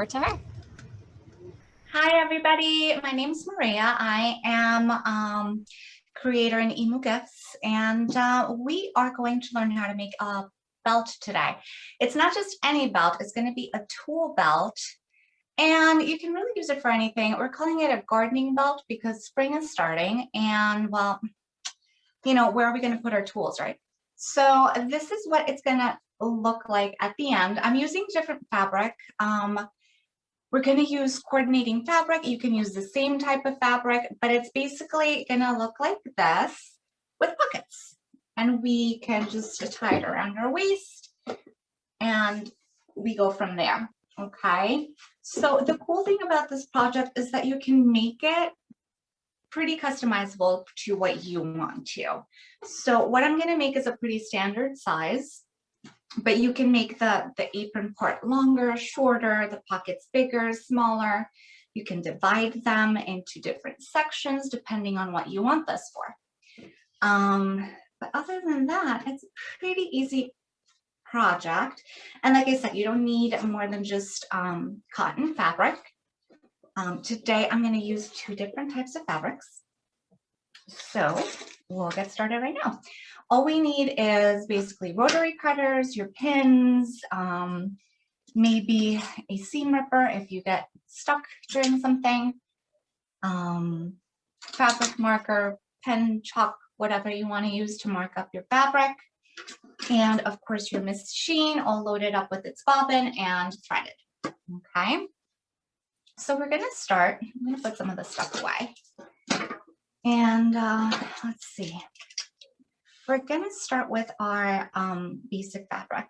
over to her. Hi, everybody. My name is Maria. I am creator in Emu Gifts, and we are going to learn how to make a belt today. It's not just any belt. It's going to be a tool belt, and you can really use it for anything. We're calling it a gardening belt because spring is starting, and well, you know, where are we going to put our tools, right? So this is what it's going to look like at the end. I'm using different fabric. We're going to use coordinating fabric. You can use the same type of fabric, but it's basically going to look like this with pockets. And we can just tie it around our waist and we go from there. Okay. So the cool thing about this project is that you can make it pretty customizable to what you want to. So what I'm going to make is a pretty standard size. But you can make the apron part longer, shorter, the pockets bigger, smaller. You can divide them into different sections depending on what you want this for. But other than that, it's a pretty easy project. And like I said, you don't need more than just cotton fabric. Today, I'm going to use two different types of fabrics. So we'll get started right now. All we need is basically rotary cutters, your pins, maybe a seam ripper if you get stuck doing something, fabric marker, pen, chalk, whatever you want to use to mark up your fabric. And of course your machine all loaded up with its bobbin and threaded. Okay, so we're going to start. I'm going to put some of the stuff away. And let's see. We're going to start with our basic fabric.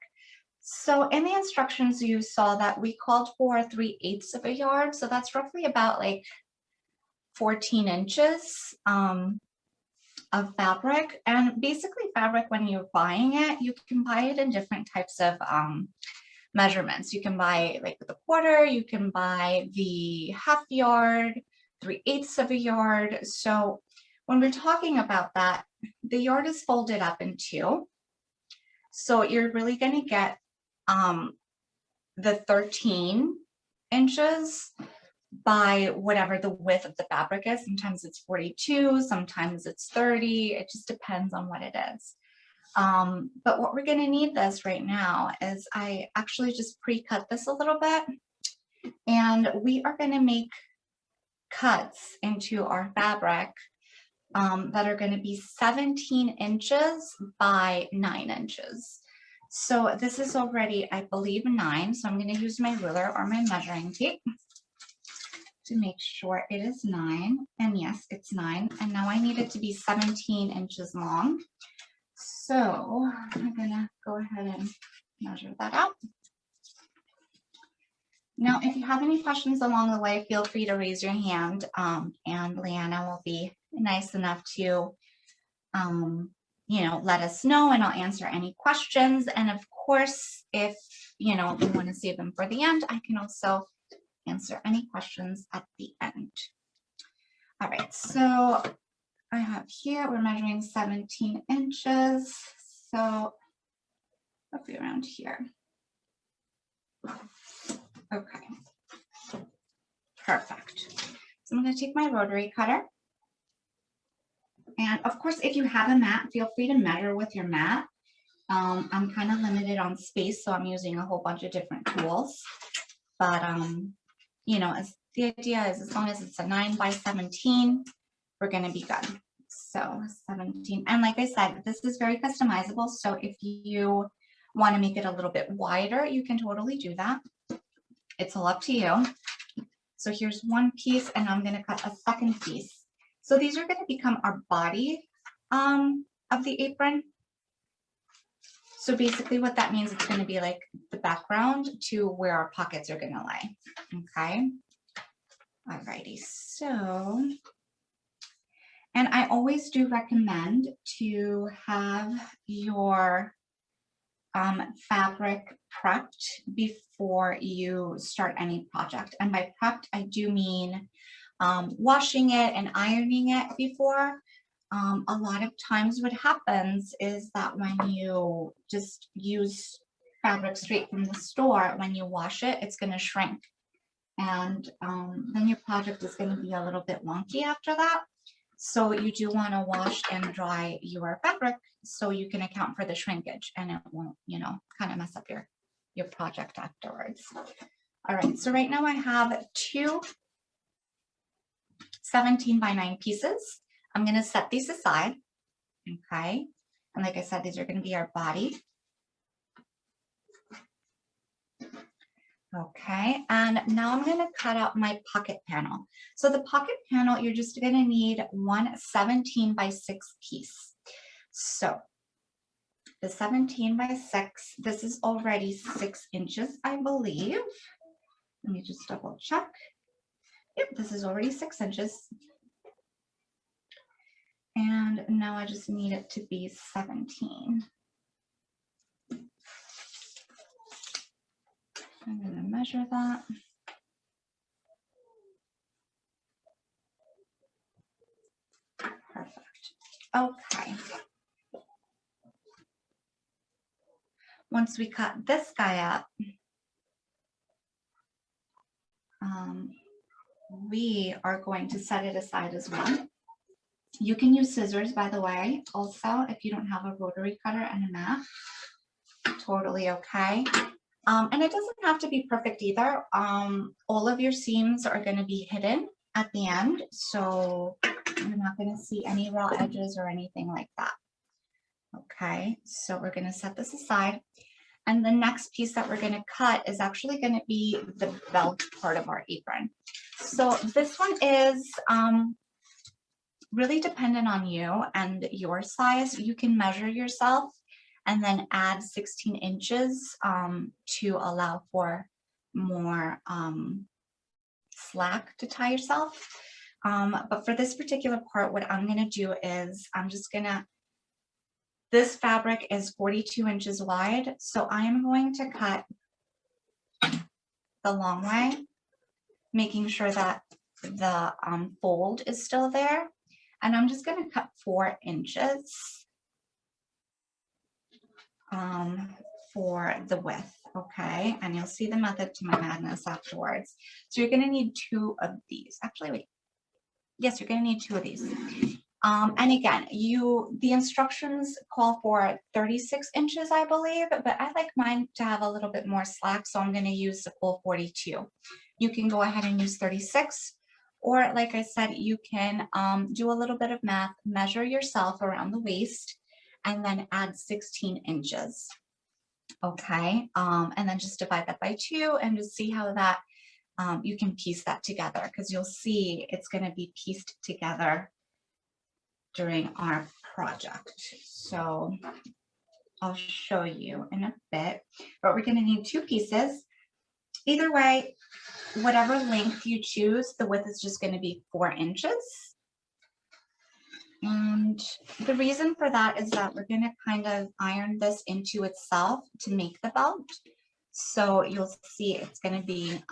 So in the instructions, you saw that we called for 3/8 of a yard. So that's roughly about like 14 inches of fabric. And basically fabric, when you're buying it, you can buy it in different types of measurements. You can buy like the quarter, you can buy the half yard, 3/8 of a yard. So when we're talking about that, the yard is folded up in two. So you're really going to get the 13 inches by whatever the width of the fabric is. Sometimes it's 42, sometimes it's 30. It just depends on what it is. But what we're going to need this right now is I actually just pre-cut this a little bit. And we are going to make cuts into our fabric that are going to be 17 inches by 9 inches. So this is already, I believe, 9. So I'm going to use my ruler or my measuring tape to make sure it is 9. And yes, it's 9. And now I need it to be 17 inches long. So I'm going to go ahead and measure that out. Now, if you have any questions along the way, feel free to raise your hand, and Leanna will be nice enough to, you know, let us know, and I'll answer any questions. And of course, if, you know, you want to save them for the end, I can also answer any questions at the end. All right, so I have here, we're measuring 17 inches. So roughly around here. Okay, perfect. So I'm going to take my rotary cutter. And of course, if you have a mat, feel free to measure with your mat. I'm kind of limited on space, so I'm using a whole bunch of different tools. But, you know, the idea is as long as it's a 9 by 17, we're going to be good. So 17. And like I said, this is very customizable. So if you want to make it a little bit wider, you can totally do that. It's all up to you. So here's one piece, and I'm going to cut a second piece. So these are going to become our body of the apron. So basically what that means, it's going to be like the background to where our pockets are going to lie. Okay. Alrighty. So, and I always do recommend to have your fabric prepped before you start any project. And by prepped, I do mean washing it and ironing it before. A lot of times what happens is that when you just use fabric straight from the store, when you wash it, it's going to shrink. and then your project is going to be a little bit wonky after that. So you do want to wash and dry your fabric so you can account for the shrinkage and it won't, you know, kind of mess up your project afterwards. All right, so right now I have two 17 by 9 pieces. I'm going to set these aside, okay? And like I said, these are going to be our body. Okay, and now I'm going to cut out my pocket panel. So the pocket panel, you're just going to need one 17 by 6 piece. So the 17 by 6, this is already 6 inches, I believe. Let me just double check. Yep, this is already 6 inches. And now I just need it to be 17. I'm going to measure that. Perfect. Okay. Once we cut this guy up, we are going to set it aside as well. You can use scissors, by the way, also, if you don't have a rotary cutter and a mat. Totally okay. And it doesn't have to be perfect either. All of your seams are going to be hidden at the end, so you're not going to see any raw edges or anything like that. Okay, so we're going to set this aside. And the next piece that we're going to cut is actually going to be the belt part of our apron. So this one is really dependent on you and your size. You can measure yourself and then add 16 inches to allow for more slack to tie yourself. But for this particular part, what I'm going to do is I'm just going to, this fabric is 42 inches wide, so I am going to cut the long way, making sure that the fold is still there. And I'm just going to cut 4 inches for the width, okay? And you'll see the method to my madness afterwards. So you're going to need 2 of these. Actually, wait. Yes, you're going to need 2 of these. And again, the instructions call for 36 inches, I believe, but I like mine to have a little bit more slack, so I'm going to use the full 42. You can go ahead and use 36, or like I said, you can do a little bit of math, measure yourself around the waist, and then add 16 inches. Okay, and then just divide that by 2 and just see how that you can piece that together, because you'll see it's going to be pieced together during our project. So I'll show you in a bit, but we're going to need 2 pieces. Either way, whatever length you choose, the width is just going to be 4 inches. And the reason for that is that we're going to kind of iron this into itself to make the belt. So you'll see it's going to be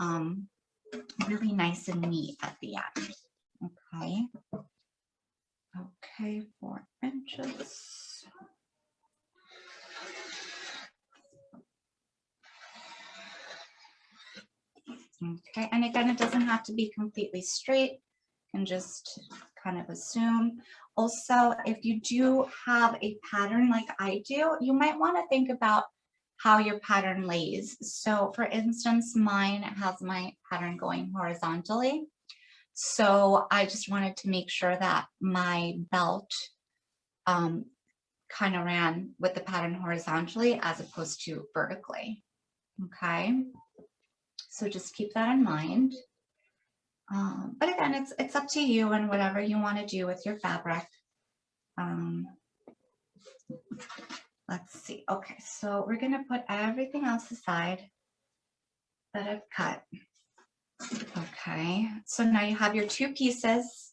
really nice and neat at the end. Okay. Okay, 4 inches. Okay, and again, it doesn't have to be completely straight. You can just kind of assume. Also, if you do have a pattern like I do, you might want to think about how your pattern lays. So for instance, mine has my pattern going horizontally. So I just wanted to make sure that my belt kind of ran with the pattern horizontally as opposed to vertically. Okay, so just keep that in mind. But again, it's up to you and whatever you want to do with your fabric. Let's see. Okay, so we're going to put everything else aside that I've cut. Okay, so now you have your 2 pieces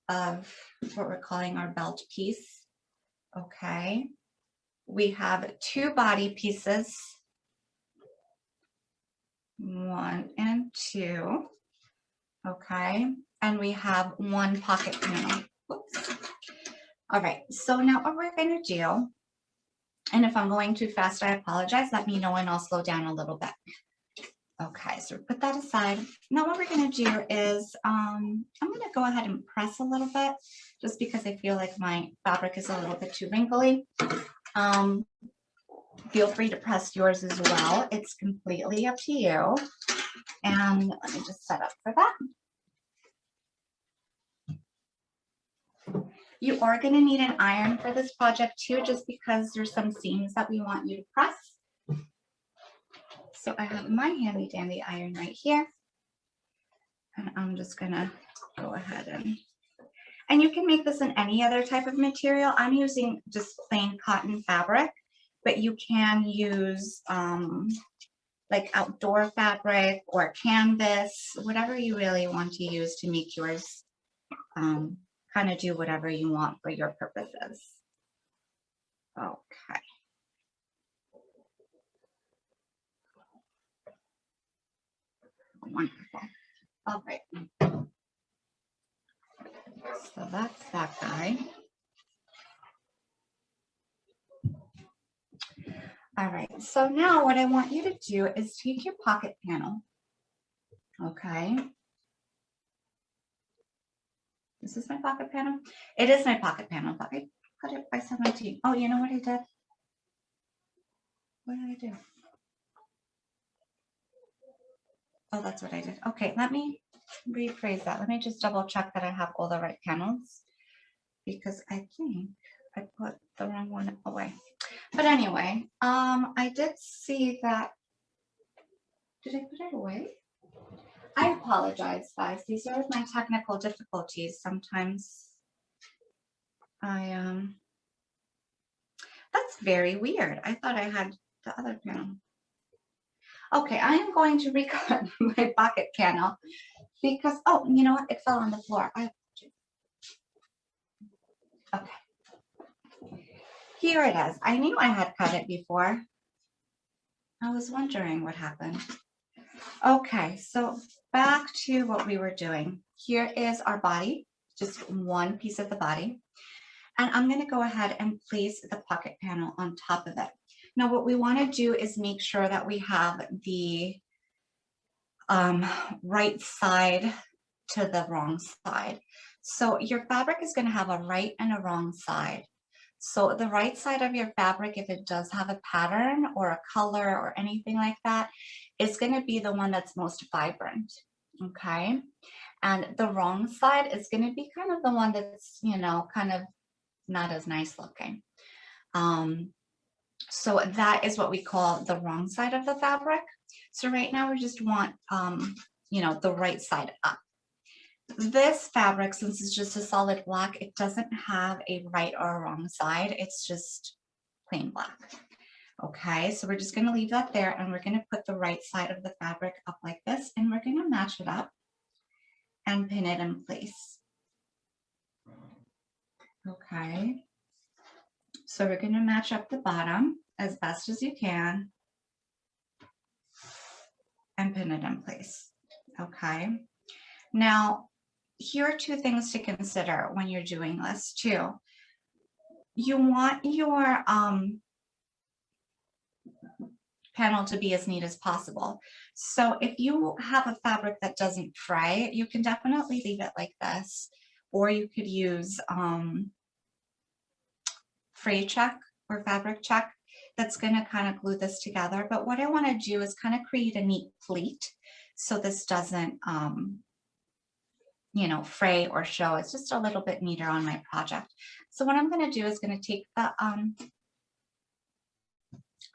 of what we're calling our belt piece. Okay, we have 2 body pieces, 1 and 2. Okay, and we have 1 pocket panel. Oops. All right, so now what we're going to do, and if I'm going too fast, I apologize, let me know and I'll slow down a little bit. Okay, so put that aside. Now what we're going to do is I'm going to go ahead and press a little bit just because I feel like my fabric is a little bit too wrinkly. Feel free to press yours as well. It's completely up to you. And let me just set up for that. You are going to need an iron for this project too, just because there's some seams that we want you to press. So I have my handy dandy iron right here. And I'm just gonna go ahead and you can make this in any other type of material. I'm using just plain cotton fabric, but you can use like outdoor fabric or canvas, whatever you really want to use to make yours kind of do whatever you want for your purposes. Okay. Wonderful. All right. So that's that guy. All right, so now what I want you to do is take your pocket panel, okay? This is my pocket panel. It is my pocket panel, but I cut it by 17. Oh, you know what I did? What did I do? Oh, that's what I did. Okay, let me rephrase that. Let me just double check that I have all the right panels because I think I put the wrong one away. But anyway, I did see that. Did I put it away? I apologize, guys. These are my technical difficulties. Sometimes that's very weird. I thought I had the other panel. Okay, I am going to recut my pocket panel because, oh, you know what? It fell on the floor. Okay. Here it is. I knew I had cut it before. I was wondering what happened. Okay, so back to what we were doing. Here is our body, just one piece of the body. And I'm going to go ahead and place the pocket panel on top of it. Now, what we want to do is make sure that we have the right side to the wrong side. So your fabric is going to have a right and a wrong side. So the right side of your fabric, if it does have a pattern or a color or anything like that, is going to be the one that's most vibrant, okay? And the wrong side is going to be kind of the one that's, you know, kind of not as nice looking. So that is what we call the wrong side of the fabric. So right now we just want, you know, the right side up. This fabric, since it's just a solid black, it doesn't have a right or a wrong side. It's just plain black. Okay, so we're just going to leave that there and we're going to put the right side of the fabric up like this and we're going to match it up and pin it in place. Okay, so we're going to match up the bottom as best as you can and pin it in place. Okay, now here are two things to consider when you're doing this too. You want your panel to be as neat as possible. So if you have a fabric that doesn't fray, you can definitely leave it like this, or you could use fray check or fabric check that's going to kind of glue this together. But what I want to do is kind of create a neat pleat so this doesn't you know, fray or show. It's just a little bit neater on my project. So what I'm going to do is going to take the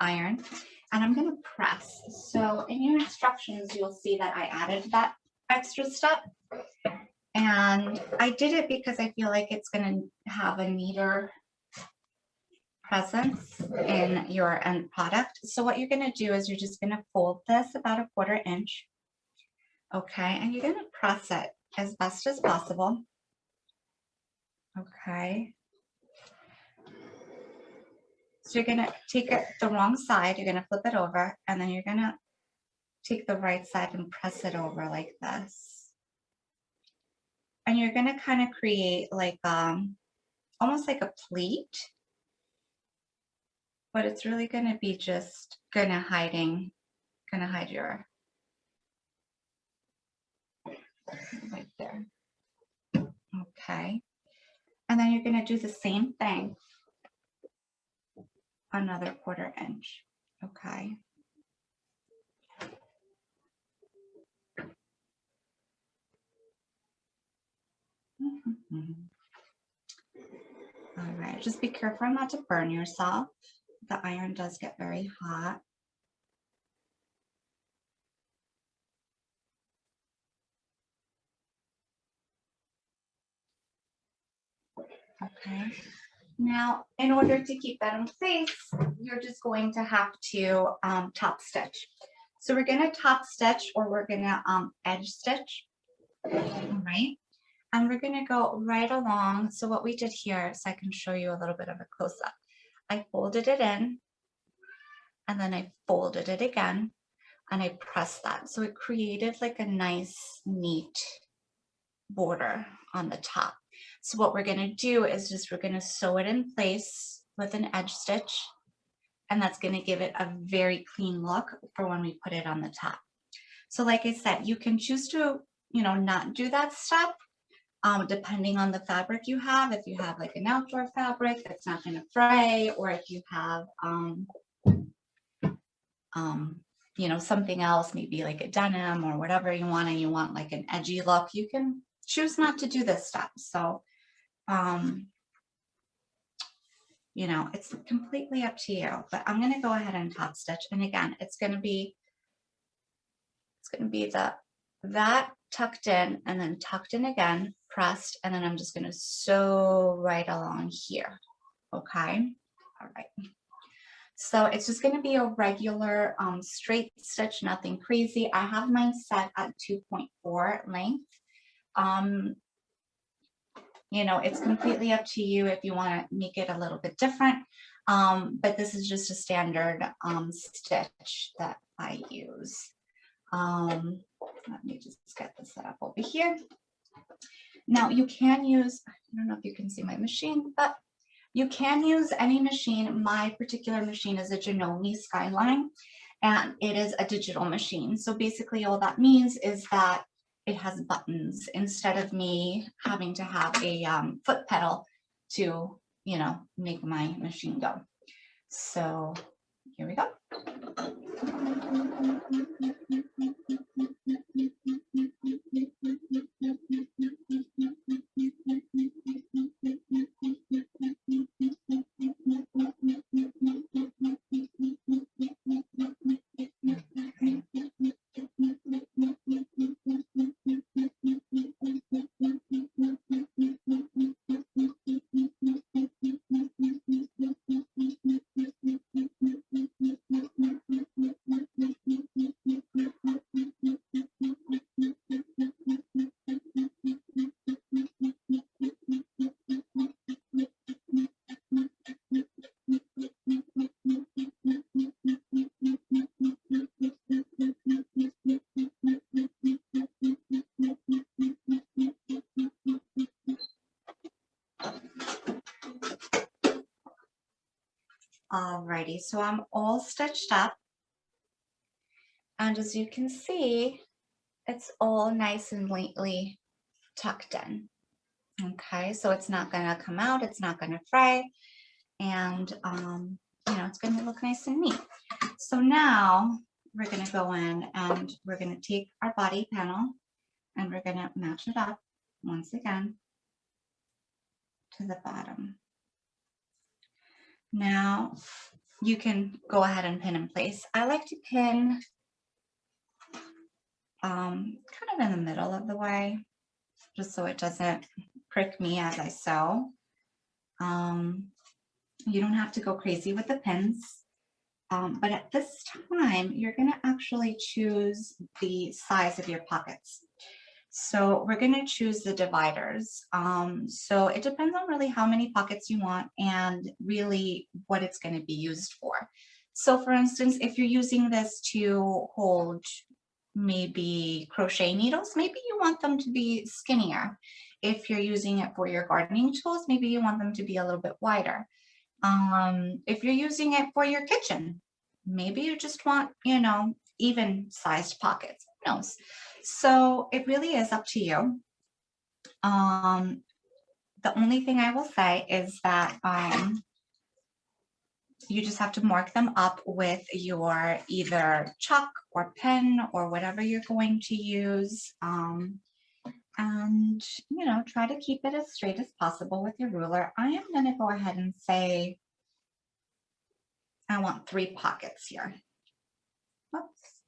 iron and I'm going to press. So in your instructions, you'll see that I added that extra step. And I did it because I feel like it's going to have a neater presence in your end product. So what you're going to do is you're just going to fold this about 1/4 inch. Okay, and you're going to press it as best as possible. Okay. So you're going to take it the wrong side, you're going to flip it over, and then you're going to take the right side and press it over like this. And you're going to kind of create like almost like a pleat, but it's really going to be just hide your you're going to do the same thing, another 1/4 inch. Okay. All right, just be careful not to burn yourself. The iron does get very hot. Okay. Now, in order to keep that in place, you're just going to have to top stitch. So we're going to top stitch, or we're going to edge stitch, all right? And we're going to go right along. So what we did here, so I can show you a little bit of a close-up. I folded it in, and then I folded it again, and I pressed that. So it created like a nice, neat border on the top. So what we're going to do is just, we're going to sew it in place with an edge stitch, and that's going to give it a very clean look for when we put it on the top. So like I said, you can choose to, not do that step depending on the fabric you have. If you have like an outdoor fabric that's not going to fray, or if you have, something else, maybe like a denim or whatever you want, and you want like an edgy look, you can choose not to do this step. So, it's completely up to you, but I'm going to go ahead and top stitch. And again, it's going to be that tucked in, and then tucked in again, pressed, and then I'm just going to sew right along here. Okay. All right. So it's just going to be a regular straight stitch, nothing crazy. I have mine set at 2.4 length. It's completely up to you if you want to make it a little bit different. But this is just a standard stitch that I use. Let me just get this set up over here. Now you can use, I don't know if you can see my machine, but you can use any machine. My particular machine is a Janome Skyline, and it is a digital machine. So basically all that means is that it has buttons instead of me having to have a foot pedal to, make my machine go. So here we go. Alrighty, so I'm all stitched up, and as you can see, it's all nice and neatly tucked in. Okay, so it's not going to come out, it's not going to fray, and it's going to look nice and neat. So now we're going to go in, and we're going to take our body panel, and we're going to match it up once again to the bottom. Now you can go ahead and pin in place. I like to pin kind of in the middle of the way, just so it doesn't prick me as I sew. You don't have to go crazy with the pins, but at this time, you're going to actually choose the size of your pockets. So we're going to choose the dividers. So it depends on really how many pockets you want and really what it's going to be used for. So for instance, if you're using this to hold maybe crochet needles, maybe you want them to be skinnier. If you're using it for your gardening tools, maybe you want them to be a little bit wider. If you're using it for your kitchen, maybe you just want, even sized pockets. Who knows? So it really is up to you. the only thing I will say is that you just have to mark them up with your either chalk or pen or whatever you're going to use. And, you know, try to keep it as straight as possible with your ruler. I am going to go ahead and say I want 3 pockets here. Oops.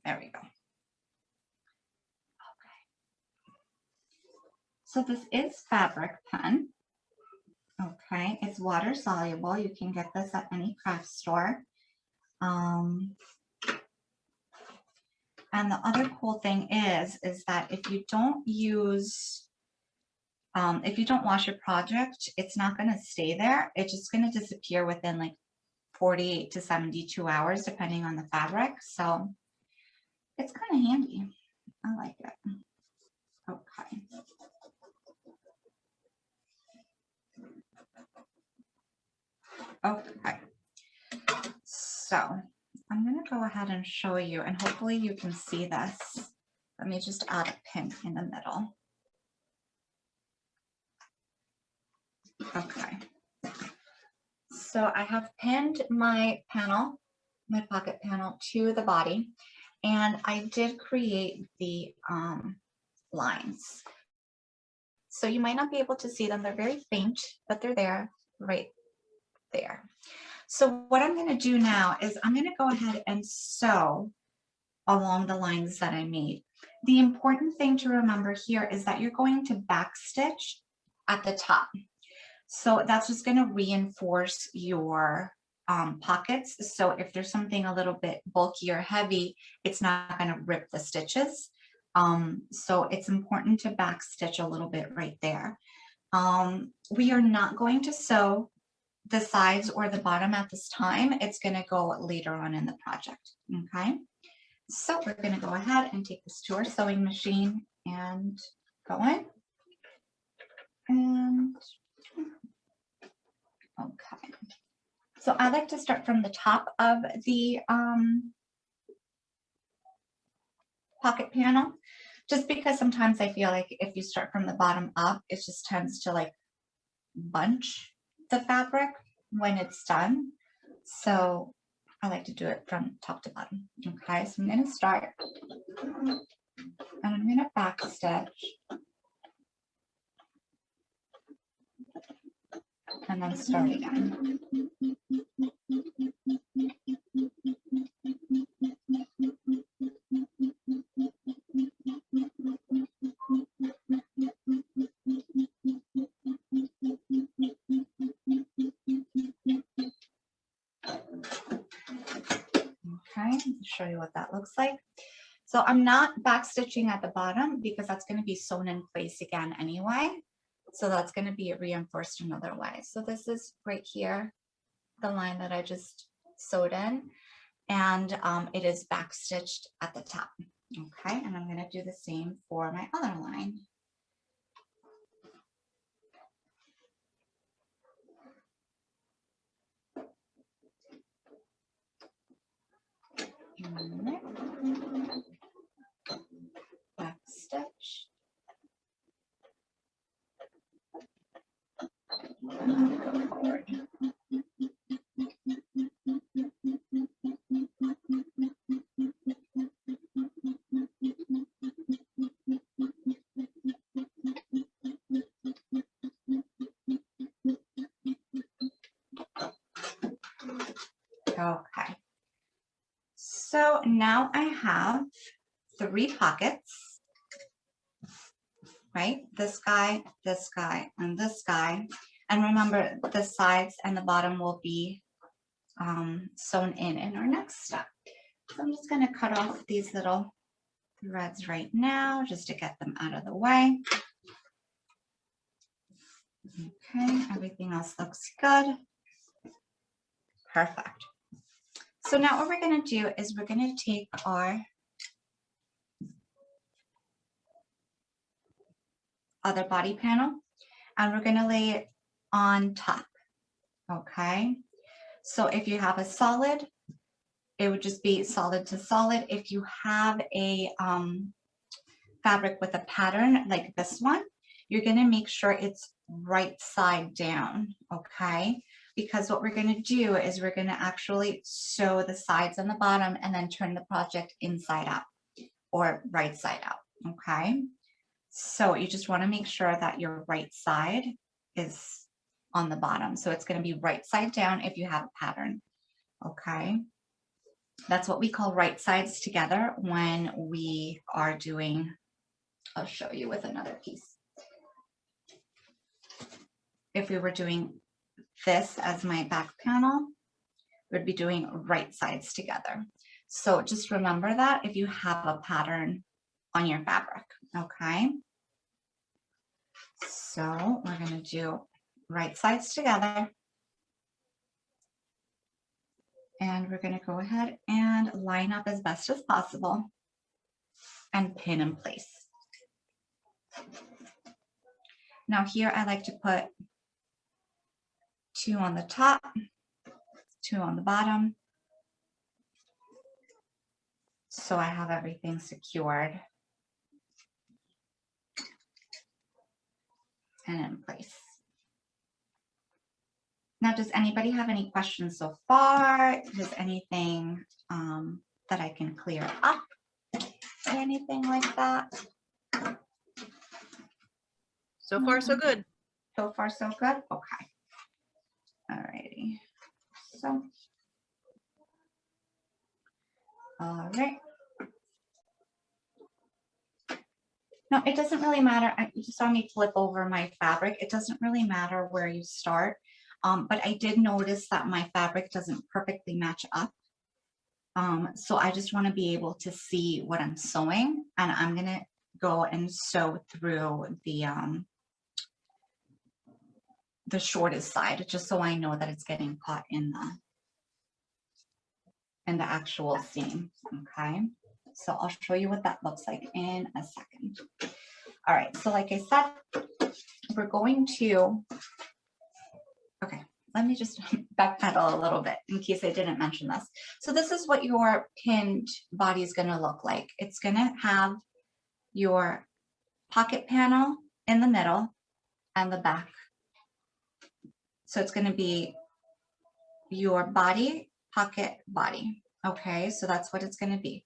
There we go. Okay. So this is fabric pen. Okay, it's water soluble. You can get this at any craft store. And the other cool thing is that if you don't use, if you don't wash your project, it's not going to stay there. It's just going to disappear within like 48 to 72 hours, depending on the fabric. So it's kind of handy. I like it. Okay. Okay. So I'm going to go ahead and show you, and hopefully you can see this. Let me just add a pin in the middle. Okay. So I have pinned my panel, my pocket panel, to the body, and I did create the lines. So you might not be able to see them. They're very faint, but they're there, right there. So what I'm going to do now is I'm going to go ahead and sew along the lines that I made. The important thing to remember here is that you're going to backstitch at the top. So that's just going to reinforce your pockets. So if there's something a little bit bulky or heavy, it's not going to rip the stitches. So it's important to backstitch a little bit right there. We are not going to sew the sides or the bottom at this time. It's going to go later on in the project. Okay. So we're going to go ahead and take this to our sewing machine and go in. And okay. So I like to start from the top of the pocket panel, just because sometimes I feel like if you start from the bottom up, it just tends to like bunch the fabric when it's done. So I like to do it from top to bottom. Okay, so I'm going to start and I'm going to back stitch and then start again. Okay, I'll show you what that looks like. So I'm not back stitching at the bottom because that's going to be sewn in place again anyway. So that's going to be reinforced another way. So this is right here, the line that I just sewed in, and it is back stitched at the top. Okay, and I'm going to do the same for my other line. Back stitch. Go forward. Okay. So now I have 3 pockets, right? This guy, and this guy. And remember, the sides and the bottom will be sewn in our next step. So I'm just going to cut off these little threads right now just to get them out of the way. Okay, everything else looks good. Perfect. So now what we're going to do is we're going to take our other body panel and we're going to lay it on top. Okay, so if you have a solid, it would just be solid to solid. If you have a fabric with a pattern like this one, you're going to make sure it's right side down, okay? Because what we're going to do is we're going to actually sew the sides and the bottom and then turn the project inside out or right side out, okay? So you just want to make sure that your right side is on the bottom. So it's going to be right side down if you have a pattern, okay? That's what we call right sides together when we are doing, I'll show you with another piece. If we were doing this as my back panel, we'd be doing right sides together. So just remember that if you have a pattern on your fabric, okay? So we're going to do right sides together. And we're going to go ahead and line up as best as possible and pin in place. Now here I like to put 2 on the top, 2 on the bottom. So I have everything secured and in place. Now, does anybody have any questions so far? Does anything that I can clear up or anything like that? So far, so good. So far, so good? Okay. All righty. So, all right. No, it doesn't really matter. You saw me flip over my fabric. It doesn't really matter where you start. But I did notice that my fabric doesn't perfectly match up. So I just want to be able to see what I'm sewing, and I'm going to go and sew through the shortest side just so I know that it's getting caught in the actual seam. Okay, so I'll show you what that looks like in a second. All right, so like I said, we're going to, okay, let me just backpedal a little bit in case I didn't mention this. So this is what your pinned body is going to look like. It's going to have your pocket panel in the middle and the back. So it's going to be your body, pocket, body. Okay, so that's what it's going to be.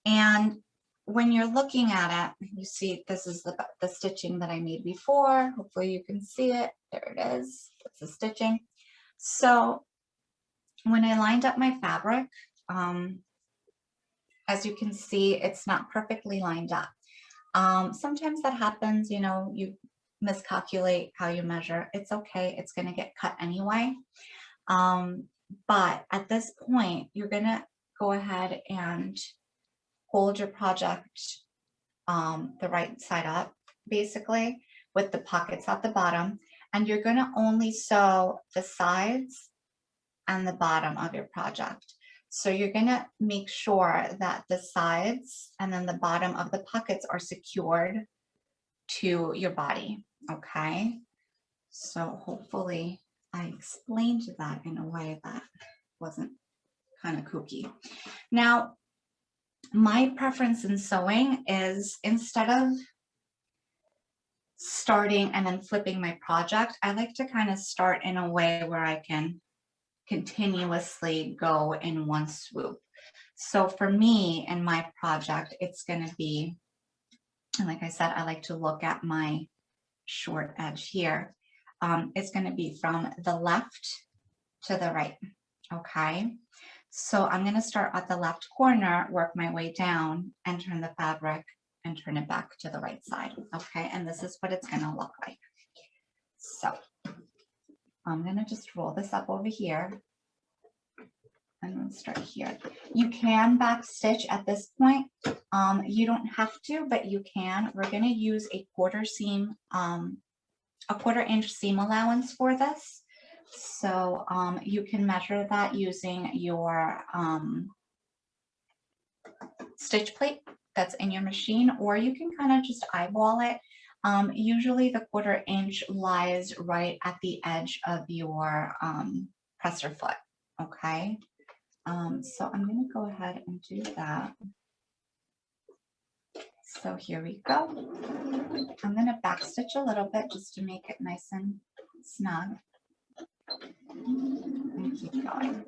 And when you're looking at it, you see this is the stitching that I made before. Hopefully you can see it. There it is. That's the stitching. So when I lined up my fabric, as you can see, it's not perfectly lined up. Sometimes that happens, you know, you miscalculate how you measure. It's okay. It's going to get cut anyway. But at this point, you're going to go ahead and hold your project the right side up, basically, with the pockets at the bottom. And you're going to only sew the sides and the bottom of your project. So you're going to make sure that the sides and then the bottom of the pockets are secured to your body, okay? So hopefully I explained that in a way that wasn't kind of kooky. Now, my preference in sewing is instead of starting and then flipping my project, I like to kind of start in a way where I can continuously go in one swoop. So for me in my project, it's going to be, and like I said, I like to look at my short edge here. It's going to be from the left to the right. Okay, so I'm going to start at the left corner, work my way down and turn the fabric and turn it back to the right side. Okay, and this is what it's going to look like. So I'm going to just roll this up over here and then start here. You can back stitch at this point. You don't have to, but you can. We're going to use a quarter seam, a 1/4 inch seam allowance for this. So you can measure that using your stitch plate that's in your machine, or you can kind of just eyeball it. Usually the 1/4 inch lies right at the edge of your presser foot, okay? So I'm going to go ahead and do that. So here we go. I'm going to backstitch a little bit just to make it nice and snug. And keep going.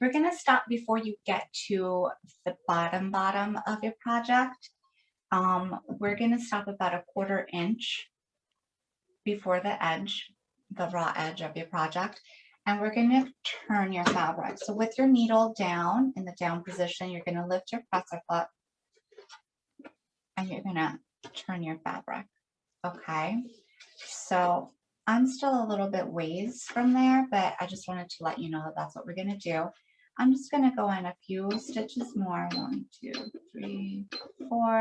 We're going to stop before you get to the bottom of your project. We're going to stop about 1/4 inch before the edge, the raw edge of your project. And we're going to turn your fabric. So with your needle down in the down position, you're going to lift your presser foot and you're going to turn your fabric. Okay. So I'm still a little bit ways from there, but I just wanted to let you know that that's what we're going to do. I'm just going to go in a few stitches more. 1, 2, 3, 4.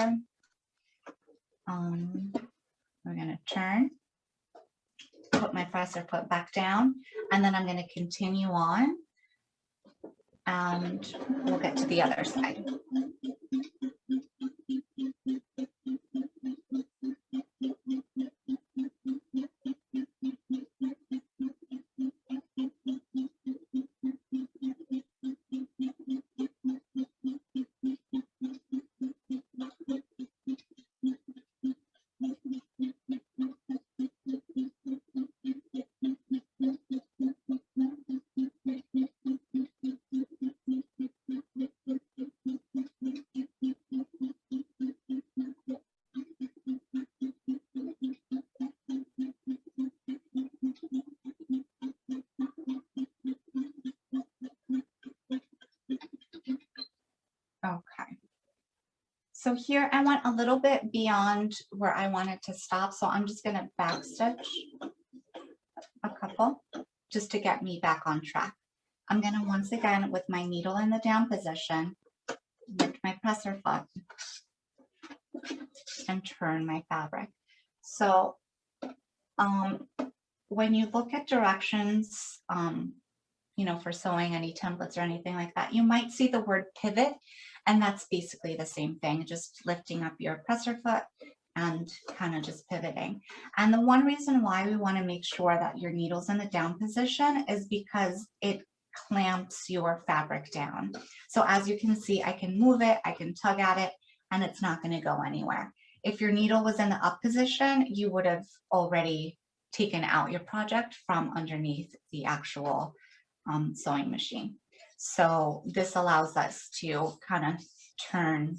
We're going to turn, put my presser foot back down, and then I'm going to continue on, and we'll get to the other side. Okay. So here I went a little bit beyond where I wanted to stop, so I'm just going to backstitch a couple just to get me back on track. I'm going to once again, with my needle in the down position, lift my presser foot and turn my fabric. So when you look at directions, you know, for sewing any templates or anything like that, you might see the word pivot, and that's basically the same thing, just lifting up your presser foot and kind of just pivoting. And the one reason why we want to make sure that your needle's in the down position is because it clamps your fabric down. So as you can see, I can move it, I can tug at it, and it's not going to go anywhere. If your needle was in the up position, you would have already taken out your project from underneath the actual sewing machine. So this allows us to kind of turn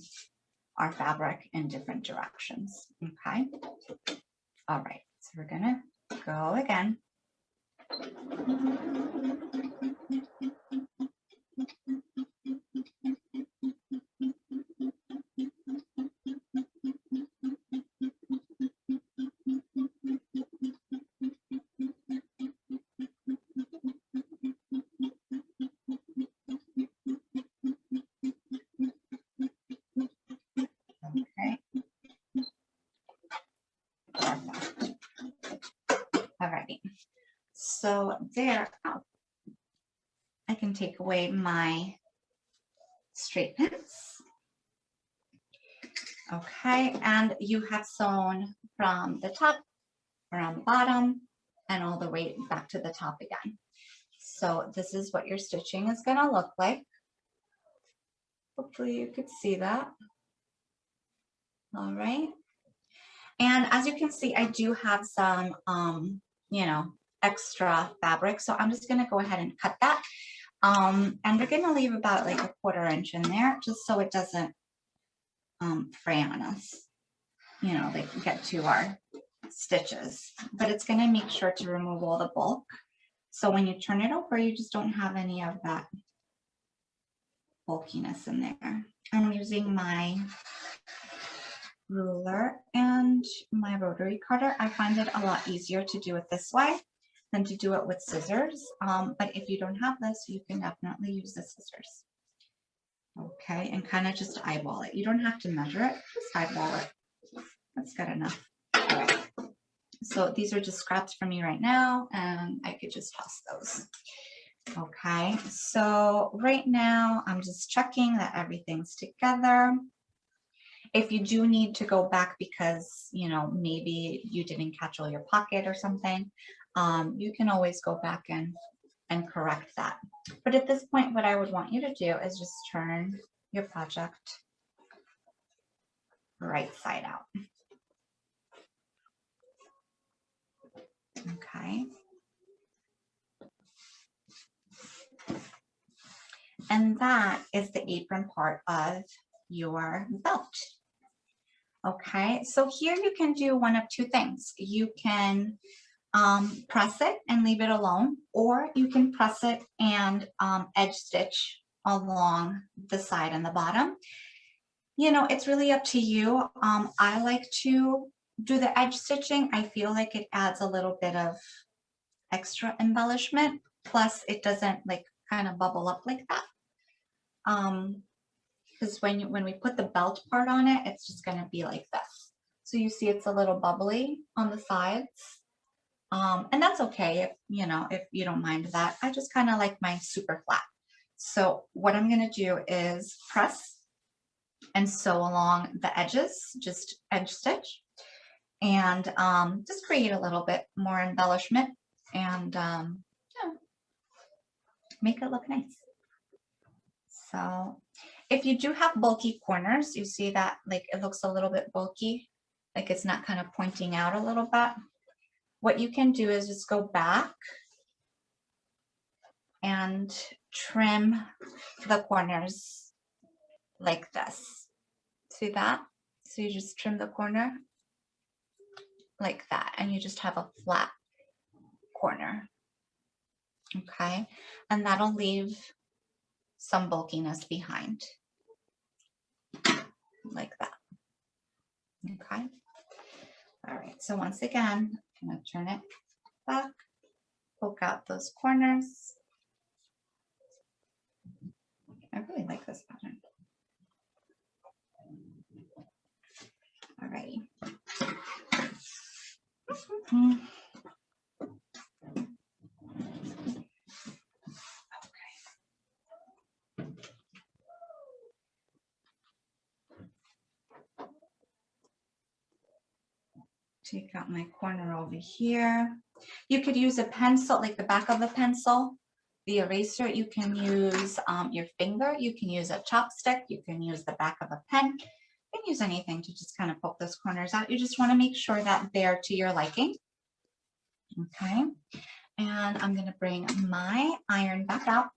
our fabric in different directions. Okay. All right. So we're going to go again. Alrighty, so there, I can take away my straight pins. Okay, and you have sewn from the top around the bottom and all the way back to the top again. So this is what your stitching is going to look like. Hopefully you could see that. All right. And as you can see, I do have some, you know, extra fabric. So I'm just going to go ahead and cut that. And we're going to leave about like 1/4 inch in there just so it doesn't fray on us, you know, like get to our stitches. But it's going to make sure to remove all the bulk. So when you turn it over, you just don't have any of that bulkiness in there. I'm using my ruler and my rotary cutter. I find it a lot easier to do it this way than to do it with scissors. But if you don't have this, you can definitely use the scissors. Okay, and kind of just eyeball it. You don't have to measure it, just eyeball it. That's good enough. All right. So these are just scraps for me right now, and I could just toss those. Okay, so right now I'm just checking that everything's together. If you do need to go back because, you know, maybe you didn't catch all your pocket or something, you can always go back and correct that. But at this point, what I would want you to do is just turn your project right side out. Okay. And that is the apron part of your belt. Okay, so here you can do one of two things. You can press it and leave it alone, or you can press it and edge stitch along the side and the bottom. You know, it's really up to you. I like to do the edge stitching. I feel like it adds a little bit of extra embellishment. Plus, it doesn't like kind of bubble up like that. Because when we put the belt part on it, it's just going to be like this. So you see it's a little bubbly on the sides. And that's okay if, you know, if you don't mind that. I just kind of like mine super flat. So what I'm going to do is press and sew along the edges, just edge stitch, and just create a little bit more embellishment and yeah, make it look nice. So if you do have bulky corners, you see that like it looks a little bit bulky, like it's not kind of pointing out a little bit. What you can do is just go back and trim the corners like this. See that? So you just trim the corner like that, and you just have a flat corner. Okay, and that'll leave some bulkiness behind, like that. Okay. All right, so once again, I'm gonna turn it back, poke out those corners. I really like this pattern. All righty. Take out my corner over here. You could use a pencil, like the back of a pencil, the eraser. You can use your finger. You can use a chopstick. You can use the back of a pen. You can use anything to just kind of poke those corners out. You just want to make sure that they're to your liking. Okay. And I'm going to bring my iron back out.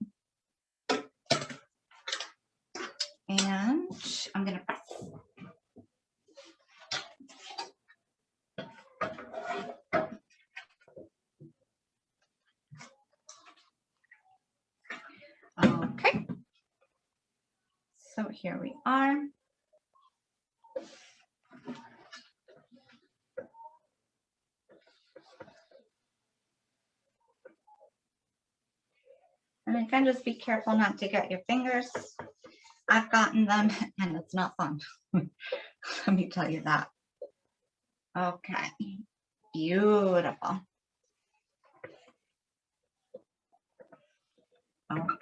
And I'm going to press. Okay, so here we are. And again, just be careful not to get your fingers. I've gotten them and it's not fun. Let me tell you that. Okay, beautiful. Okay.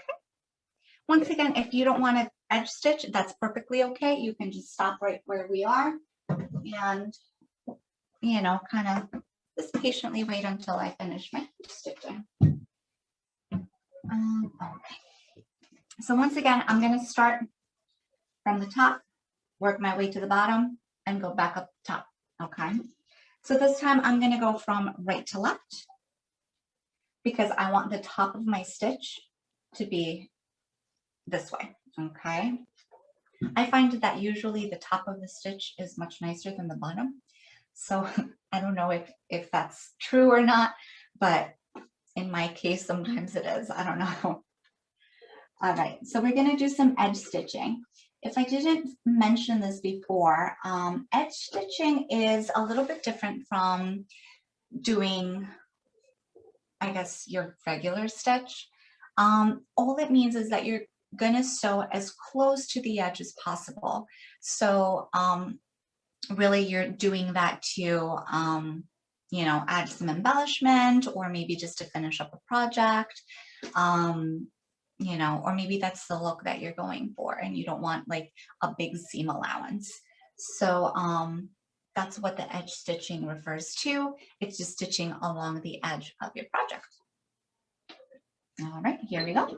Once again, if you don't want to edge stitch, that's perfectly okay. You can just stop right where we are and, you know, kind of just patiently wait until I finish my stitching. Okay. So once again, I'm going to start from the top, work my way to the bottom, and go back up the top. Okay. So this time I'm going to go from right to left because I want the top of my stitch to be this way. Okay. I find that usually the top of the stitch is much nicer than the bottom. So I don't know if that's true or not, but in my case, sometimes it is. I don't know. All right, so we're going to do some edge stitching. If I didn't mention this before, edge stitching is a little bit different from doing, I guess, your regular stitch. All it means is that you're going to sew as close to the edge as possible. So really you're doing that to, you know, add some embellishment or maybe just to finish up a project. You know, or maybe that's the look that you're going for and you don't want like a big seam allowance. So that's what the edge stitching refers to. It's just stitching along the edge of your project. All right, here we go.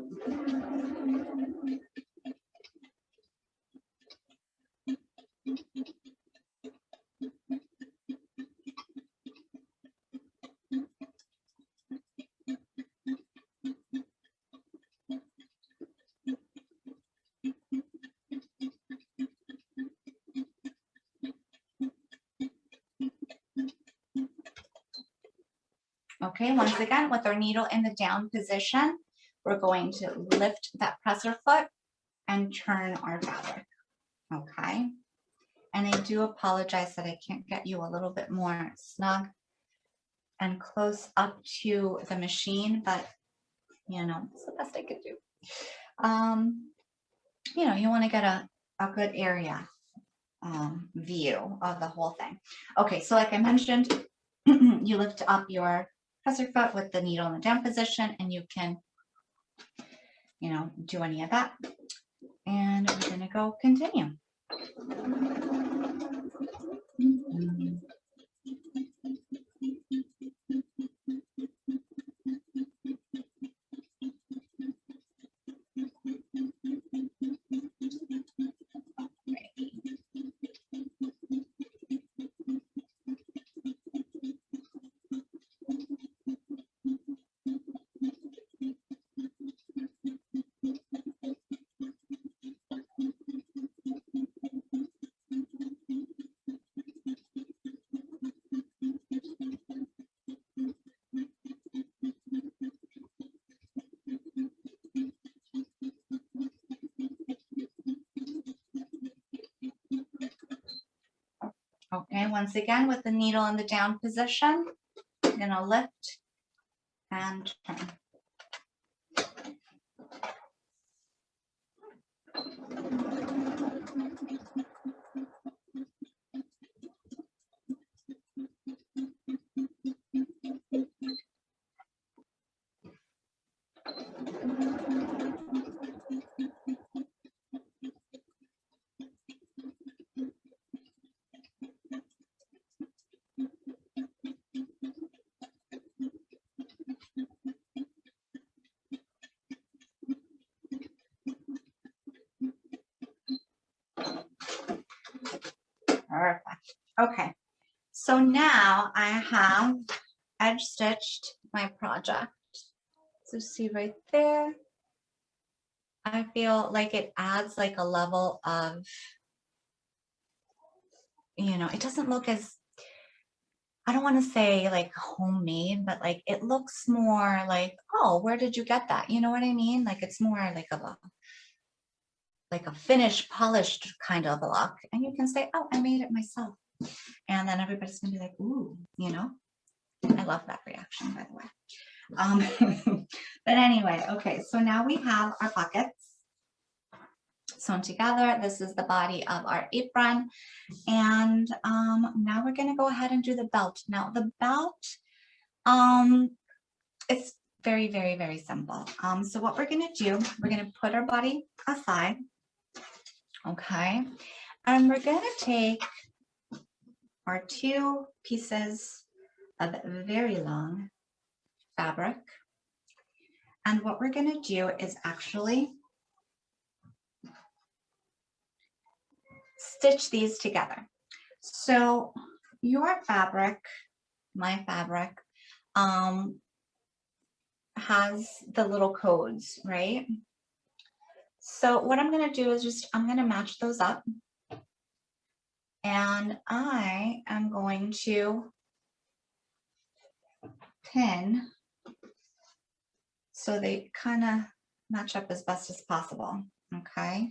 Okay, once again, with our needle in the down position, we're going to lift that presser foot and turn our fabric. Okay, and I do apologize that I can't get you a little bit more snug and close up to the machine, but you know, it's the best I could do. You know, you want to get a good area view of the whole thing. Okay, so like I mentioned, you lift up your presser foot with the needle in the down position, and you can, you know, do any of that. And we're going to go continue. Okay, once again, with the needle in the down position, I'm going to lift and turn. Perfect. Okay, so now I have edge stitched my project. So see right there, I feel like it adds like a level of, you know, it doesn't look as, I don't want to say like homemade, but like it looks more like, oh, where did you get that? You know what I mean? Like it's more like a finished, polished kind of a look. And you can say, oh, I made it myself. And then everybody's gonna be like, ooh, you know, I love that reaction, by the way. But anyway, okay, so now we have our pockets sewn together. This is the body of our apron. And now we're gonna go ahead and do the belt. Now the belt, it's very, very, very simple. So what we're gonna do, we're gonna put our body aside, okay? And we're gonna take our 2 pieces of very long fabric. And what we're gonna do is actually stitch these together. So your fabric, my fabric, has the little codes, right? So what I'm gonna do is I'm gonna match those up. And I am going to pin so they kind of match up as best as possible, okay?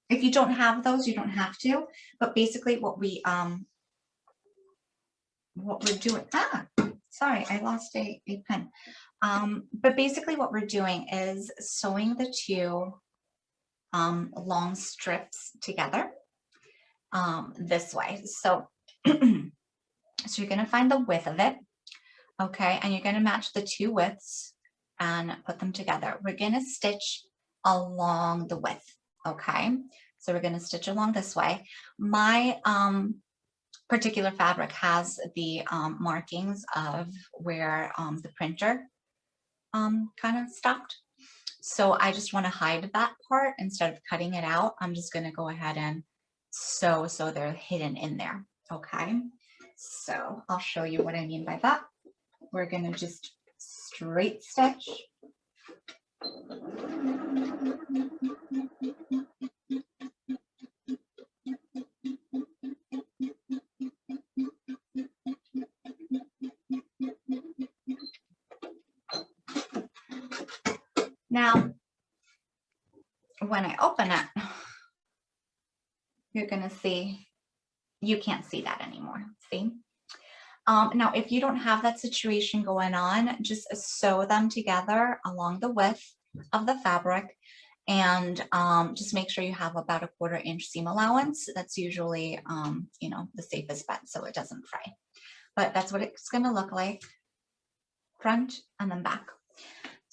If you don't have those, you don't have to, but basically what we're doing, sorry, I lost a pen. But basically what we're doing is sewing the 2 long strips together this way. So So you're going to find the width of it, okay, and you're going to match the two widths and put them together. We're going to stitch along the width, okay? So we're going to stitch along this way. My particular fabric has the markings of where the printer kind of stopped. So I just want to hide that part instead of cutting it out. I'm just going to go ahead and sew so they're hidden in there, okay? So I'll show you what I mean by that. We're going to just straight stitch. Now, when I open it, you're going to see, you can't see that anymore, see? Now, if you don't have that situation going on, just sew them together along the width of the fabric and just make sure you have about a 1/4 inch seam allowance. That's usually, you know, the safest bet so it doesn't fray. But that's what it's going to look like, front and then back.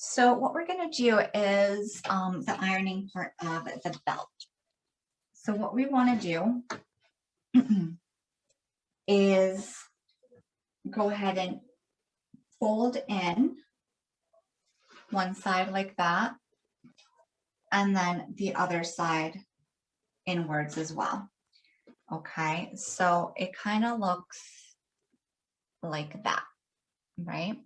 So what we're going to do is the ironing part of the belt. So what we want to do is go ahead and fold in one side like that, and then the other side inwards as well. Okay, so it kind of looks like that, right?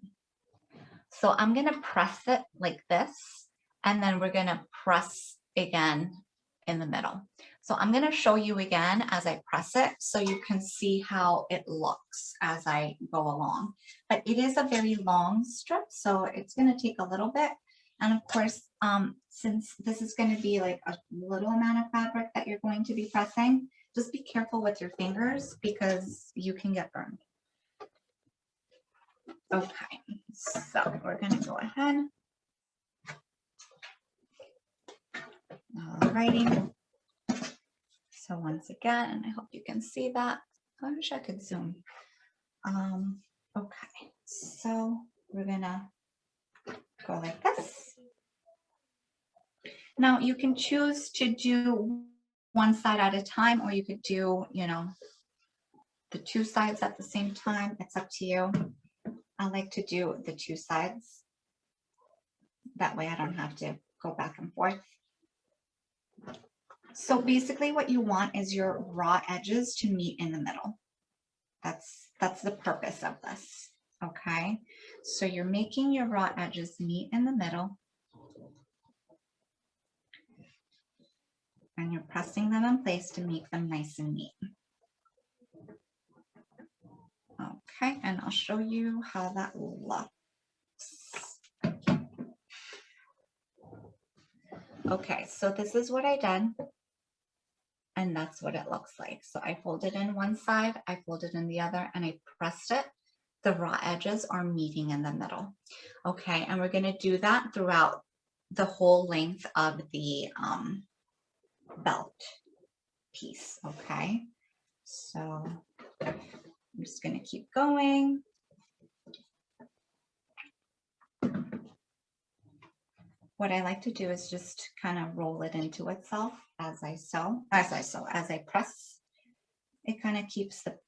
So I'm going to press it like this, and then we're going to press again in the middle. So I'm going to show you again as I press it so you can see how it looks as I go along. But it is a very long strip, so it's going to take a little bit. And of course, since this is going to be like a little amount of fabric that you're going to be pressing, just be careful with your fingers because you can get burned. Okay, so we're going to go ahead. Alrighty. So once again, and I hope you can see that. I wish I could zoom. Okay, so we're gonna go like this. Now you can choose to do one side at a time, or you could do, you know, the two sides at the same time. It's up to you. I like to do the two sides. That way I don't have to go back and forth. So basically what you want is your raw edges to meet in the middle. That's the purpose of this, okay? So you're making your raw edges meet in the middle, and you're pressing them in place to make them nice and neat. Okay, and I'll show you how that looks. Okay, so this is what I did, and that's what it looks like. So I folded in one side, I folded in the other, and I pressed it. The raw edges are meeting in the middle. Okay, and we're going to do that throughout the whole length of the belt piece. Okay, so I'm just going to keep going. What I like to do is just kind of roll it into itself as I press. It kind of keeps the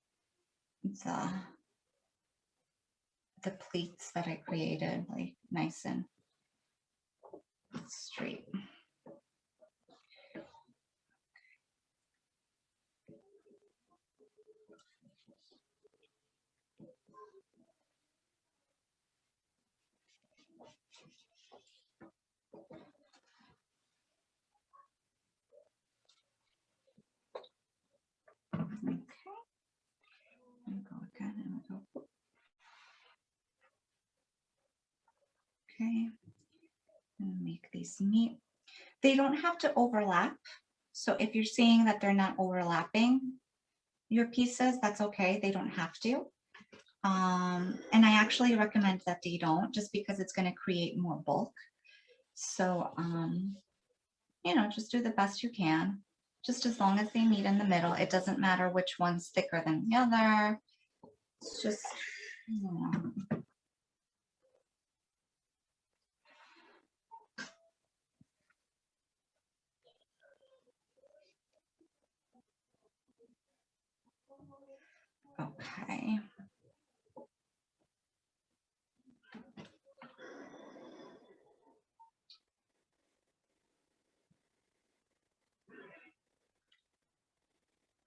pleats that I created like nice and straight. Okay, and go again and go. Okay, and make these meet. They don't have to overlap. So if you're seeing that they're not overlapping your pieces, that's okay. They don't have to. And I actually recommend that they don't, just because it's going to create more bulk. So, you know, just do the best you can. Just as long as they meet in the middle. It doesn't matter which one's thicker than the other. It's just, you know. Okay.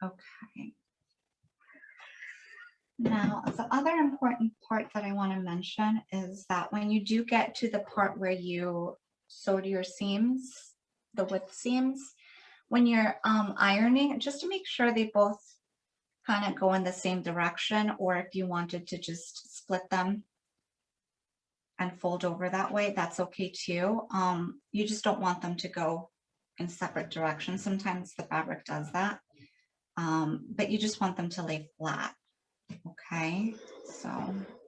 Okay. Now, the other important part that I want to mention is that when you do get to the part where you sewed your seams, the width seams, when you're ironing, just to make sure they both kind of go in the same direction, or if you wanted to just split them and fold over that way, that's okay too. You just don't want them to go in separate directions. Sometimes the fabric does that, but you just want them to lay flat. Okay, so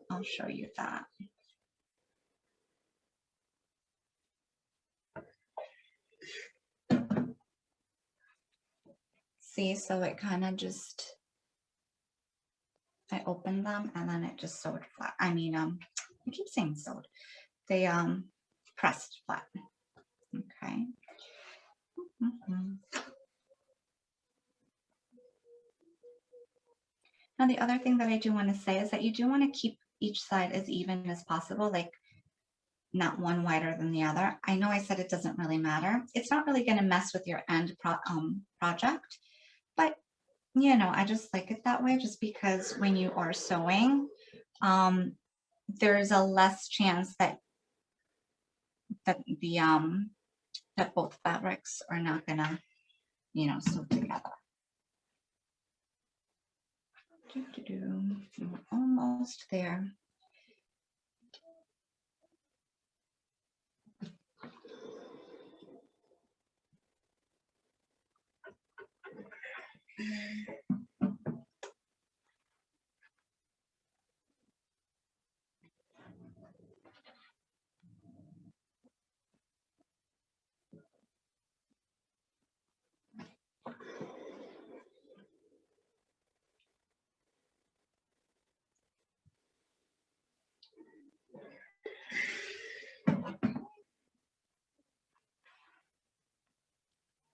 I'll show you that. See, so it kind of just, I opened them and then it just sewed flat. I mean, I keep saying sewed. They pressed flat. Okay. Now, the other thing that I do want to say is that you do want to keep each side as even as possible, like not one wider than the other. I know I said it doesn't really matter. It's not really going to mess with your end project, but you know, I just like it that way just because when you are sewing, there's a less chance that the that both fabrics are not gonna, you know, sew together. We're almost there.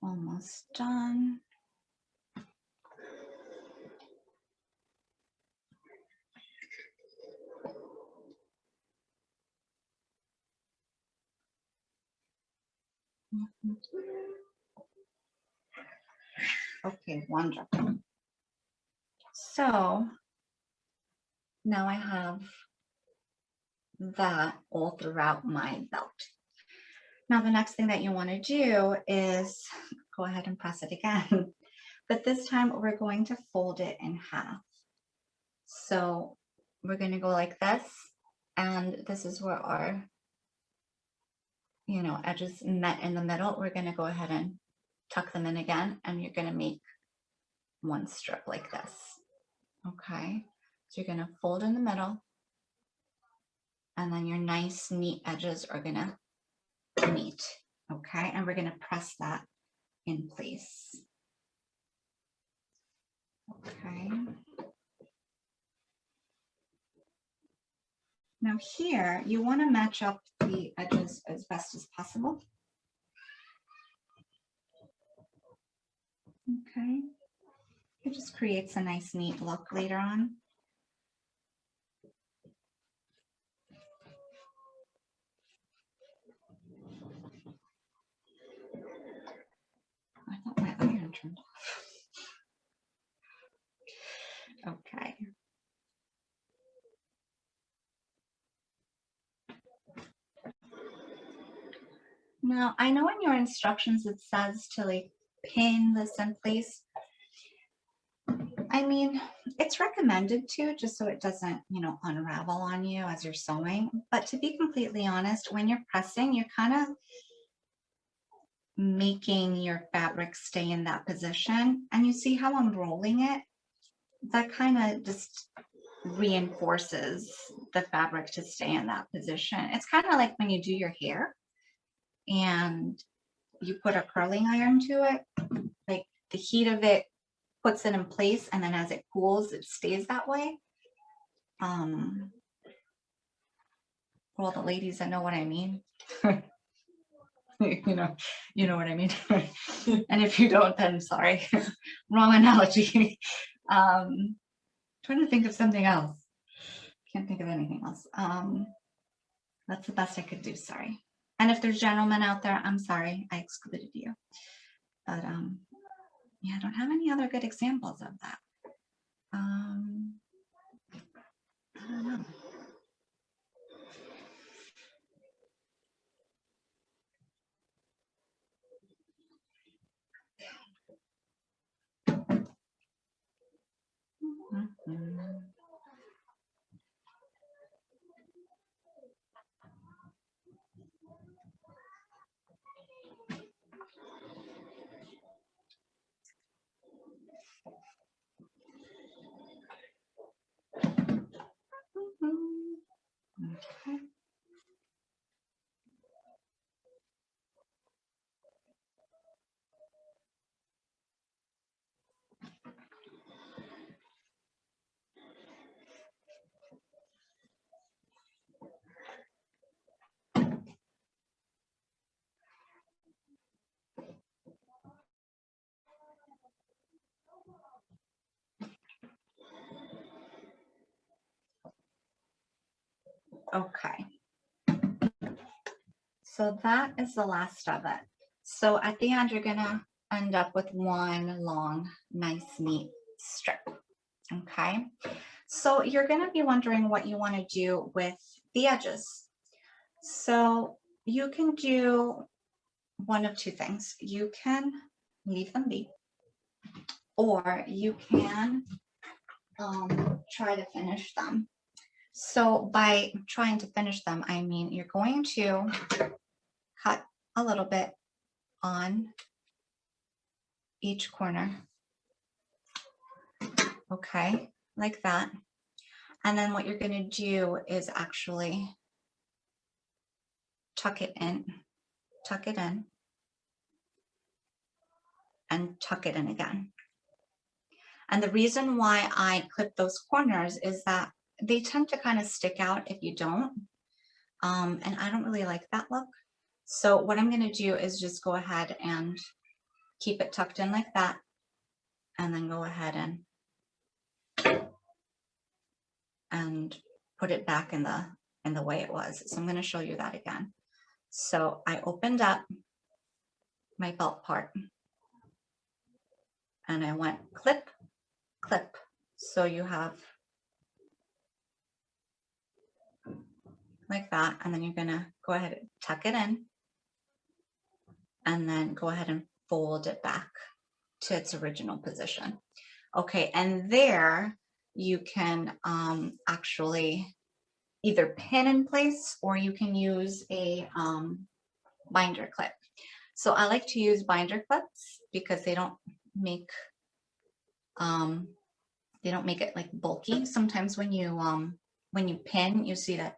Almost done. Okay, wonderful. So now I have that all throughout my belt. Now the next thing that you want to do is go ahead and press it again. But this time we're going to fold it in half. So we're going to go like this, and this is where our, you know, edges met in the middle. We're going to go ahead and tuck them in again, and you're going to make one strip like this. Okay, so you're going to fold in the middle, and then your nice neat edges are going to meet. Okay, and we're going to press that in place. Okay. Now here, you want to match up the edges as best as possible. Okay. It just creates a nice, neat look later on. I thought my iron turned off. Okay. Now, I know in your instructions it says to like pin this in place. I mean, it's recommended to, just so it doesn't, you know, unravel on you as you're sewing. But to be completely honest, when you're pressing, you're kind of making your fabric stay in that position. And you see how I'm rolling it? That kind of just reinforces the fabric to stay in that position. It's kind of like when you do your hair and you put a curling iron to it, like the heat of it puts it in place, and then as it cools, it stays that way. For all the ladies that know what I mean. you know what I mean. And if you don't, then sorry. Wrong analogy. Trying to think of something else. Can't think of anything else. That's the best I could do, sorry. And if there's gentlemen out there, I'm sorry, I excluded you. But yeah, I don't have any other good examples of that. I don't know. Mhm. Okay. Okay. So that is the last of it. So at the end, you're gonna end up with one long, nice, neat strip. Okay. So you're gonna be wondering what you want to do with the edges. So you can do one of two things. You can leave them be, or you can try to finish them. So by trying to finish them, I mean you're going to cut a little bit on each corner. Okay, like that. And then what you're going to do is actually tuck it in, and tuck it in again. And the reason why I clip those corners is that they tend to kind of stick out if you don't. And I don't really like that look. So what I'm going to do is just go ahead and keep it tucked in like that, and then go ahead and put it back in the way it was. So I'm going to show you that again. So I opened up my belt part and I went clip, clip. So you have like that, and then you're going to go ahead and tuck it in and then go ahead and fold it back to its original position. Okay, and there you can actually either pin in place, or you can use a binder clip. So I like to use binder clips because they don't make it like bulky. Sometimes when you pin, you see that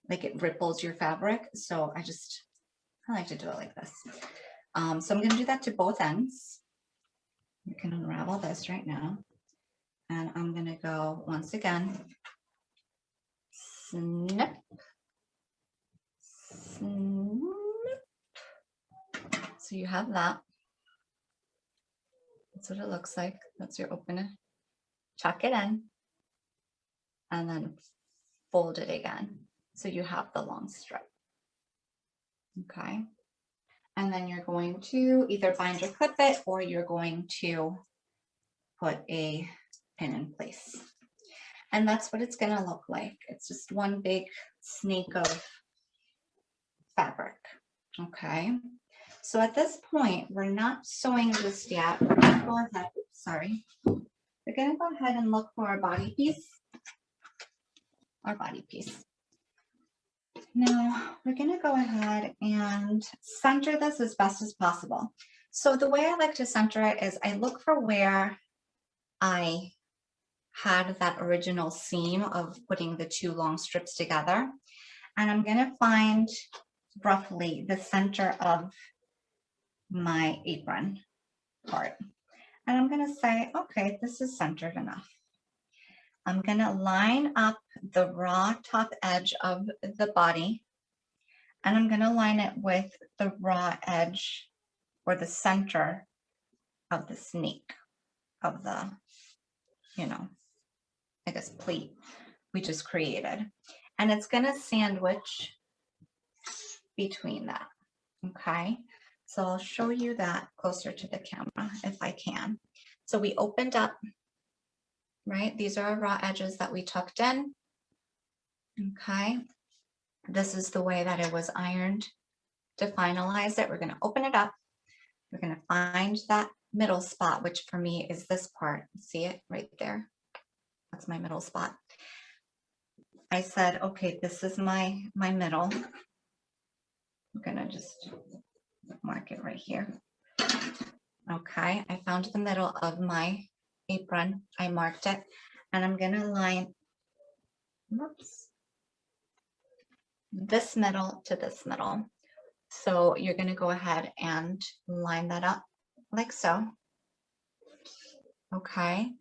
it ripples your fabric. So I like to do it like this. So I'm going to do that to both ends. You can unravel this right now. And I'm going to go once again, snip, snip. So you have that. That's what it looks like. That's your opener. Tuck it in and then fold it again. So you have the long strip. Okay. And then you're going to either binder clip it, or you're going to put a pin in place. And that's what it's going to look like. It's just one big snake of fabric. Okay. So at this point, we're not sewing just yet. We're going to go ahead. Sorry. We're going to go ahead and look for our body piece. Our body piece. Now we're going to go ahead and center this as best as possible. So the way I like to center it is I look for where I had that original seam of putting the two long strips together. And I'm going to find roughly the center of my apron part. And I'm going to say, okay, this is centered enough. I'm gonna line up the raw top edge of the body, and I'm gonna line it with the raw edge or the center of the snake of the, I guess pleat we just created. And it's gonna sandwich between that, okay? So I'll show you that closer to the camera if I can. So we opened up, right? These are our raw edges that we tucked in, okay? This is the way that it was ironed to finalize it. We're gonna open it up. We're gonna find that middle spot, which for me is this part. See it right there? That's my middle spot. I said, okay, this is my middle. I'm gonna just mark it right here. Okay, I found the middle of my apron. I marked it, and I'm gonna line, whoops, this middle to this middle. So you're gonna go ahead and line that up like so. Okay,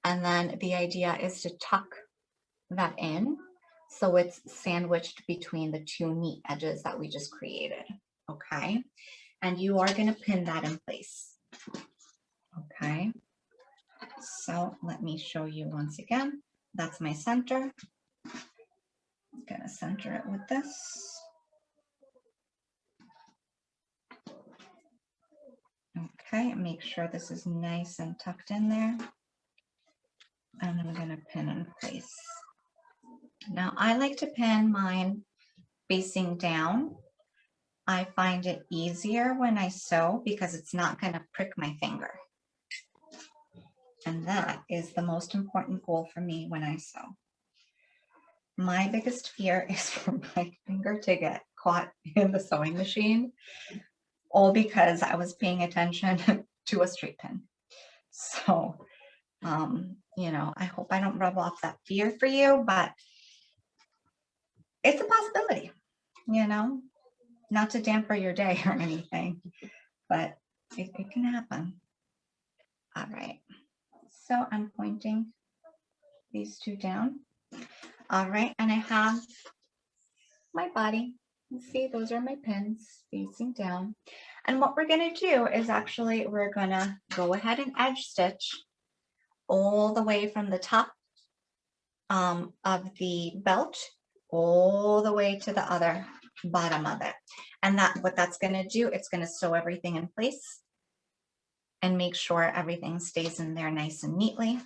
and then the idea is to tuck that in so it's sandwiched between the two neat edges that we just created. Okay, and you are gonna pin that in place. Okay, so let me show you once again. That's my center. I'm gonna center it with this. Okay, make sure this is nice and tucked in there. And I'm gonna pin in place. Now I like to pin mine facing down. I find it easier when I sew because it's not gonna prick my finger. And that is the most important goal for me when I sew. My biggest fear is for my finger to get caught in the sewing machine, all because I was paying attention to a straight pin. So, I hope I don't rub off that fear for you, but it's a possibility, not to damper your day or anything, but it can happen. All right, so I'm pointing these two down. All right, and I have my body. You see, those are my pins facing down. And what we're gonna do is actually, we're gonna go ahead and edge stitch all the way from the top of the belt all the way to the other bottom of it. And what that's gonna do, it's gonna sew everything in place and make sure everything stays in there nice and neatly.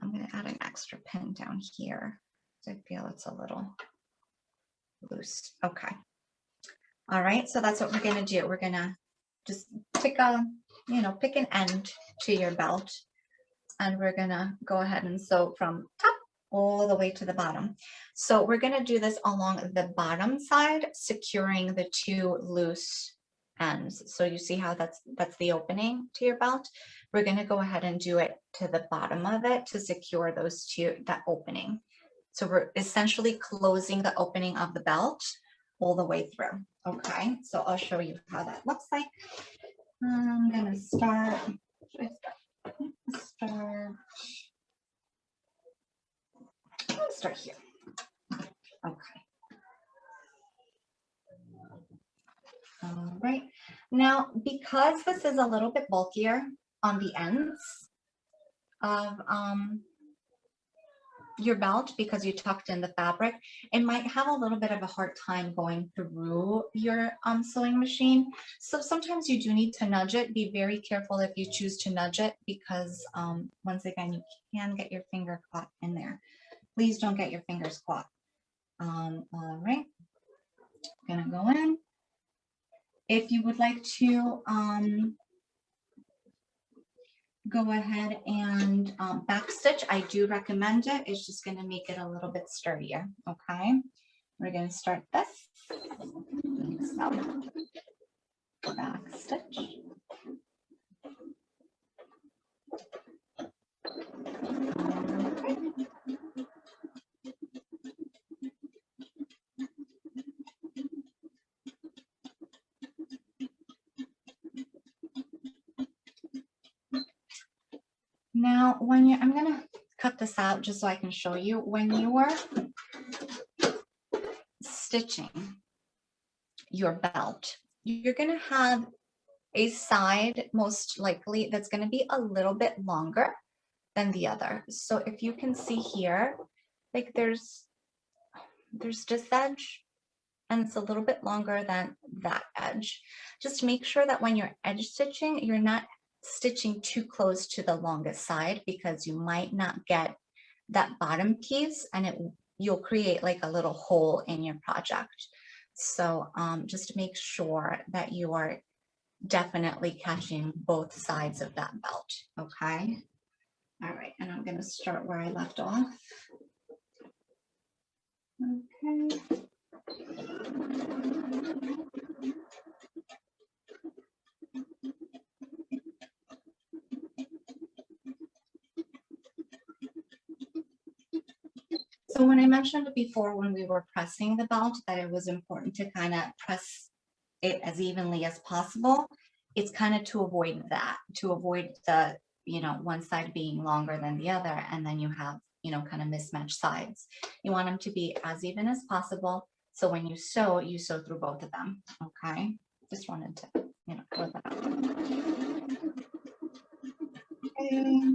I'm gonna add an extra pin down here. I feel it's a little loose. Okay. All right, so that's what we're gonna do. We're gonna just pick an end to your belt, and we're gonna go ahead and sew from top all the way to the bottom. So we're gonna do this along the bottom side, securing the two loose ends. So you see how that's the opening to your belt. We're gonna go ahead and do it to the bottom of it to secure that opening. So we're essentially closing the opening of the belt all the way through. Okay, so I'll show you how that looks like. I'm gonna start. Let's start here. Okay. All right. Now, because this is a little bit bulkier on the ends of your belt, because you tucked in the fabric, it might have a little bit of a hard time going through your sewing machine. So sometimes you do need to nudge it. Be very careful if you choose to nudge it, because once again, you can get your finger caught in there. Please don't get your fingers caught. All right, gonna go in. If you would like to go ahead and backstitch, I do recommend it. It's just going to make it a little bit sturdier. Okay, we're going to start this. So, backstitch. Okay. Now, I'm going to cut this out just so I can show you. When you are stitching your belt, you're going to have a side most likely that's going to be a little bit longer than the other. So if you can see here, like there's this edge and it's a little bit longer than that edge. Just make sure that when you're edge stitching, you're not stitching too close to the longest side, because you might not get that bottom piece and you'll create like a little hole in your project. So just make sure that you are definitely catching both sides of that belt, okay? All right, and I'm gonna start where I left off. Okay. So when I mentioned before when we were pressing the belt that it was important to kind of press it as evenly as possible, it's kind of to avoid that, to avoid the, you know, one side being longer than the other, and then you have, you know, kind of mismatched sides. You want them to be as even as possible. So when you sew through both of them, okay? Just wanted to, you know, throw that out. Okay.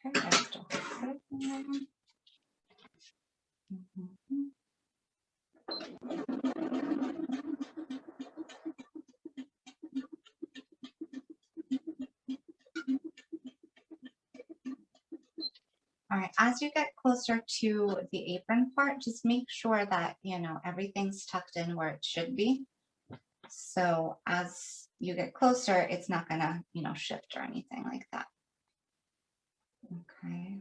Okay, I still have it there. Mhm. All right, as you get closer to the apron part, just make sure that, you know, everything's tucked in where it should be. So as you get closer, it's not gonna, you know, shift or anything like that. Okay.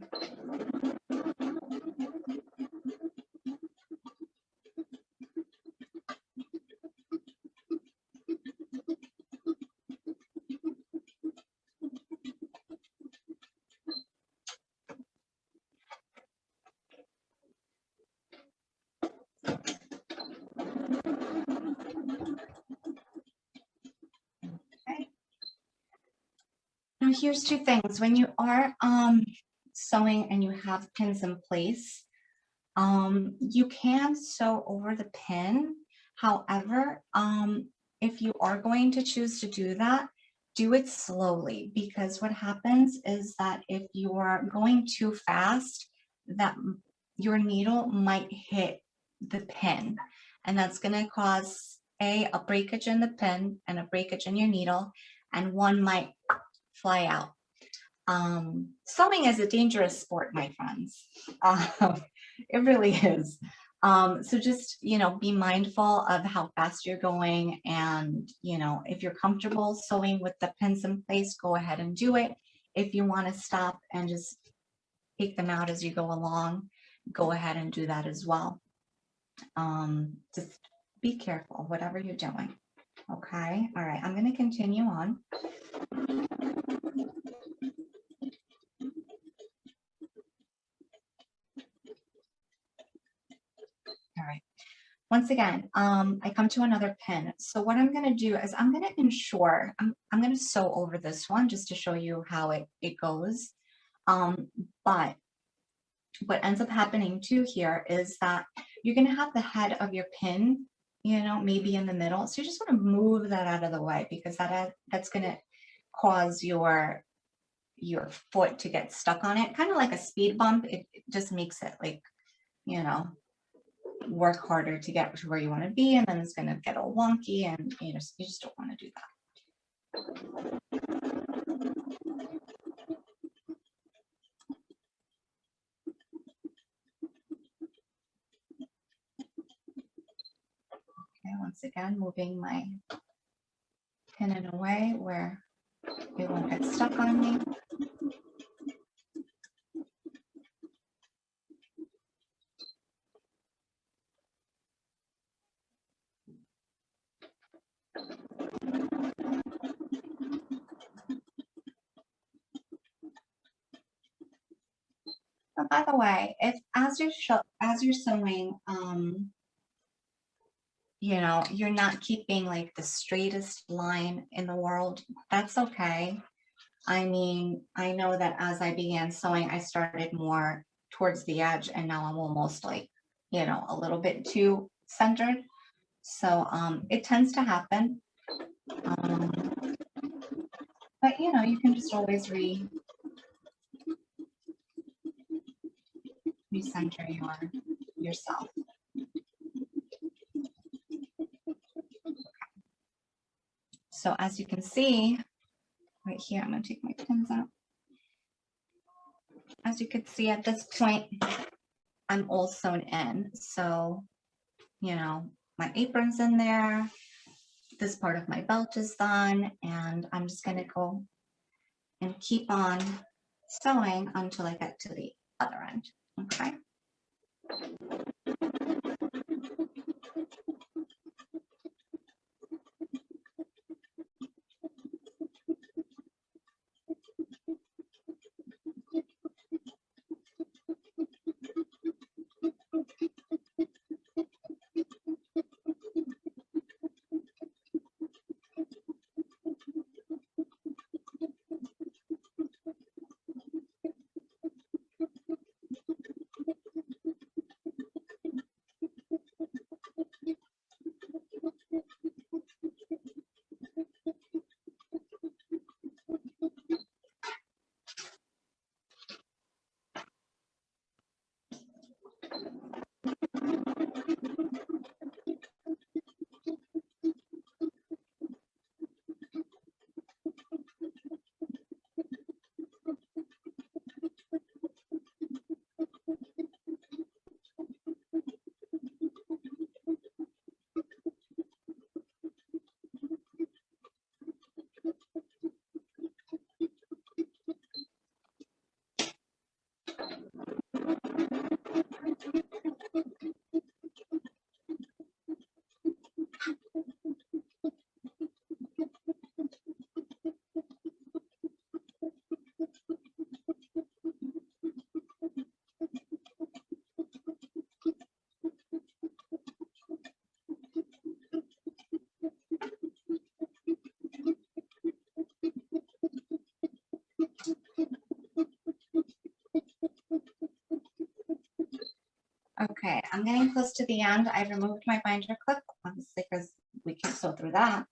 Okay. Now here's two things. When you are sewing and you have pins in place, you can sew over the pin. However, if you are going to choose to do that, do it slowly, because what happens is that if you are going too fast, that your needle might hit the pin, and that's going to cause a breakage in the pin and a breakage in your needle, and one might fly out. Sewing is a dangerous sport, my friends. It really is. So just, you know, be mindful of how fast you're going, and, you know, if you're comfortable sewing with the pins in place, go ahead and do it. If you want to stop and just take them out as you go along, go ahead and do that as well. Just be careful, whatever you're doing. Okay. All right. I'm going to continue on. All right. Once again, I come to another pin. So what I'm going to do is I'm going to ensure, I'm going to sew over this one just to show you how it goes. But what ends up happening too here is that you're going to have the head of your pin, you know, maybe in the middle. So you just want to move that out of the way, because that's going to cause your your foot to get stuck on it, kind of like a speed bump. It just makes it like, you know, work harder to get to where you want to be, and then it's going to get all wonky, and you just don't want to do that. Okay, once again, moving my pin in a way where it won't get stuck on me. Oh, by the way, if as you're sewing, you know, you're not keeping like the straightest line in the world, that's okay. I mean, I know that as I began sewing, I started more towards the edge, and now I'm almost like, you know, a little bit too centered. So it tends to happen. But you know, you can just always recenter yourself. So as you can see right here, I'm going to take my pins out. As you can see at this point, I'm all sewn in. So, you know, my apron's in there. This part of my belt is done, and I'm just going to go and keep on sewing until I get to the other end. Okay. Okay, I'm getting close to the end. I removed my binder clip, obviously, because we can sew through that.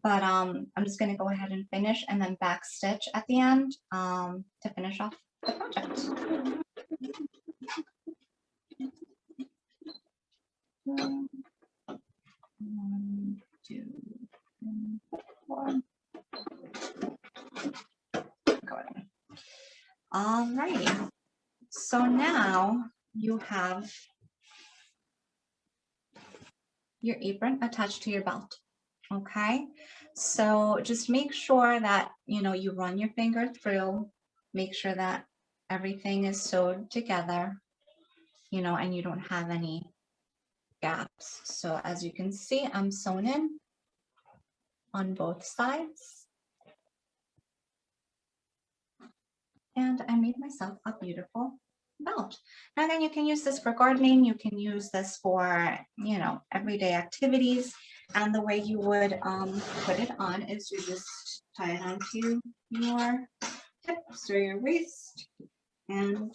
But I'm just going to go ahead and finish, and then back stitch at the end to finish off the project. 1, 2, 3, 4. Go ahead. All right. So now you have your apron attached to your belt. Okay, so just make sure that, you know, you run your finger through, make sure that everything is sewed together, you know, and you don't have any gaps. So as you can see, I'm sewn in on both sides. And I made myself a beautiful belt. And then you can use this for gardening, you can use this for, you know, everyday activities. And the way you would put it on is you just tie it onto your hips or your waist, and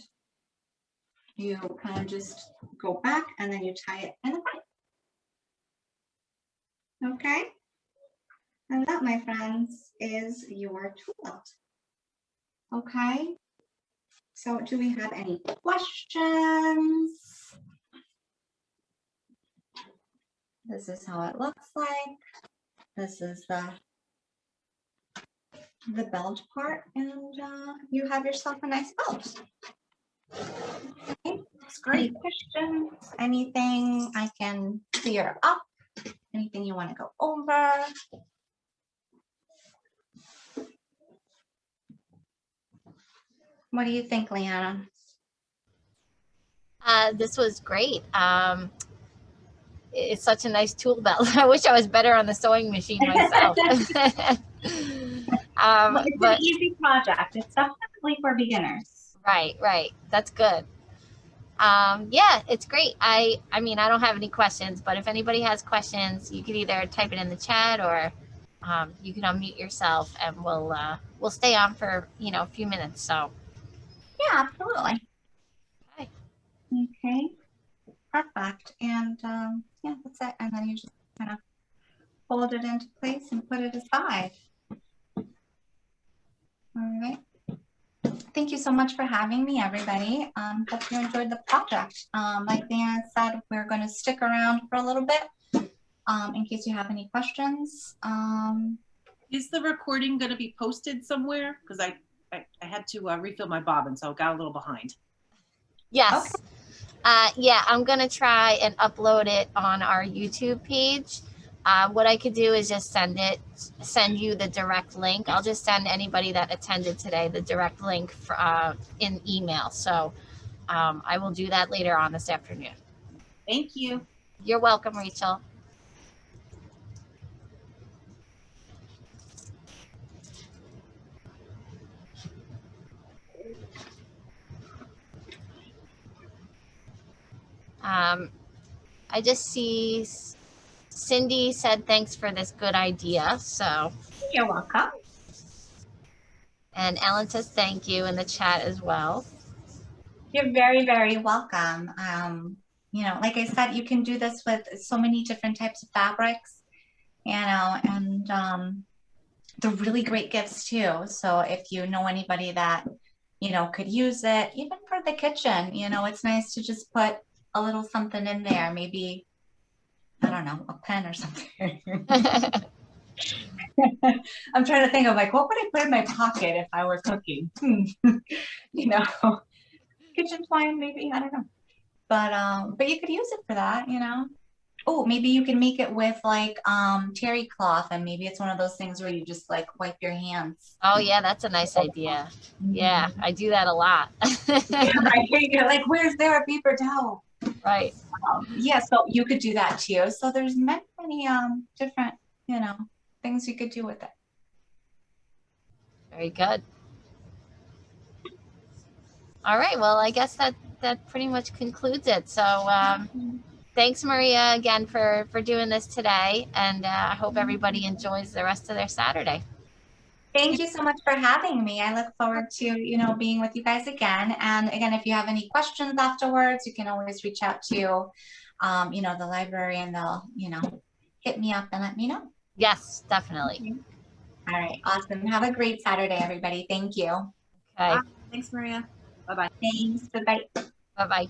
you kind of just go back, and then you tie it in the front. Okay, and that, my friends, is your tool belt. Okay. So do we have any questions? This is how it looks like. This is the belt part, and you have yourself a nice belt. Okay. Looks Any great. questions? Anything I can clear up? Anything you want to go over? What do you think, Leanna? This was great. It's such a nice tool belt. I wish I was better on the sewing machine myself. Well, it's But an easy project. It's definitely for beginners. right. That's good. Yeah, it's great. I mean, I don't have any questions, but if anybody has questions, you can either type it in the chat or you can unmute yourself, and we'll stay on for a few minutes. So Yeah, absolutely. okay. Okay, perfect. And yeah, that's it. And then you just kind of fold it into place and put it aside. All right. Thank you so much for having me, everybody. Hope you enjoyed the project. Like Dan said, we're going to stick around for a little bit in case you have any questions. Is the recording going to be posted somewhere? Because I had to refill my bobbin, so I got a little behind. Yes. Yeah, I'm gonna try and upload it on our YouTube page. What I could do is just send you the direct link. I'll just send anybody that attended today the direct link for, in email. So I will do that later on this afternoon. Thank you. You're welcome, Rachel. I just see Cindy said thanks for this good idea. So, You're welcome. and Ellen says thank you in the chat as well. You're very, very welcome. You know, like I said, you can do this with so many different types of fabrics, you know, and they're really great gifts too. So if you know anybody that, you know, could use it, even for the kitchen, you know, it's nice to just put a little something in there, maybe, I don't know, a pen or something. I'm trying to think of like, what would I put in my pocket if I were cooking? You know, kitchen twine, maybe, I don't know. But you could use it for that, you know. Oh, maybe you can make it with like terry cloth, and maybe it's one of those things where you just like wipe your hands. Oh yeah, that's a nice idea. Yeah, I do that a lot. Yeah, right. You're like, where's there a paper towel? Right. Yeah, so you could do that too. So there's many different, you know, things you could do with it. Very good. All right. Well, I guess that pretty much concludes it. So thanks, Maria, again for doing this today, and I hope everybody enjoys the rest of their Saturday. Thank you so much for having me. I look forward to, you know, being with you guys again. And again, if you have any questions afterwards, you can always reach out to, you know, the library, and they'll, you know, hit me up and let me know. Yes, definitely. All right. Awesome. Have a great Saturday, everybody. Thank you. Okay. Thanks, Maria. Bye-bye. Thanks. Bye-bye. Bye-bye.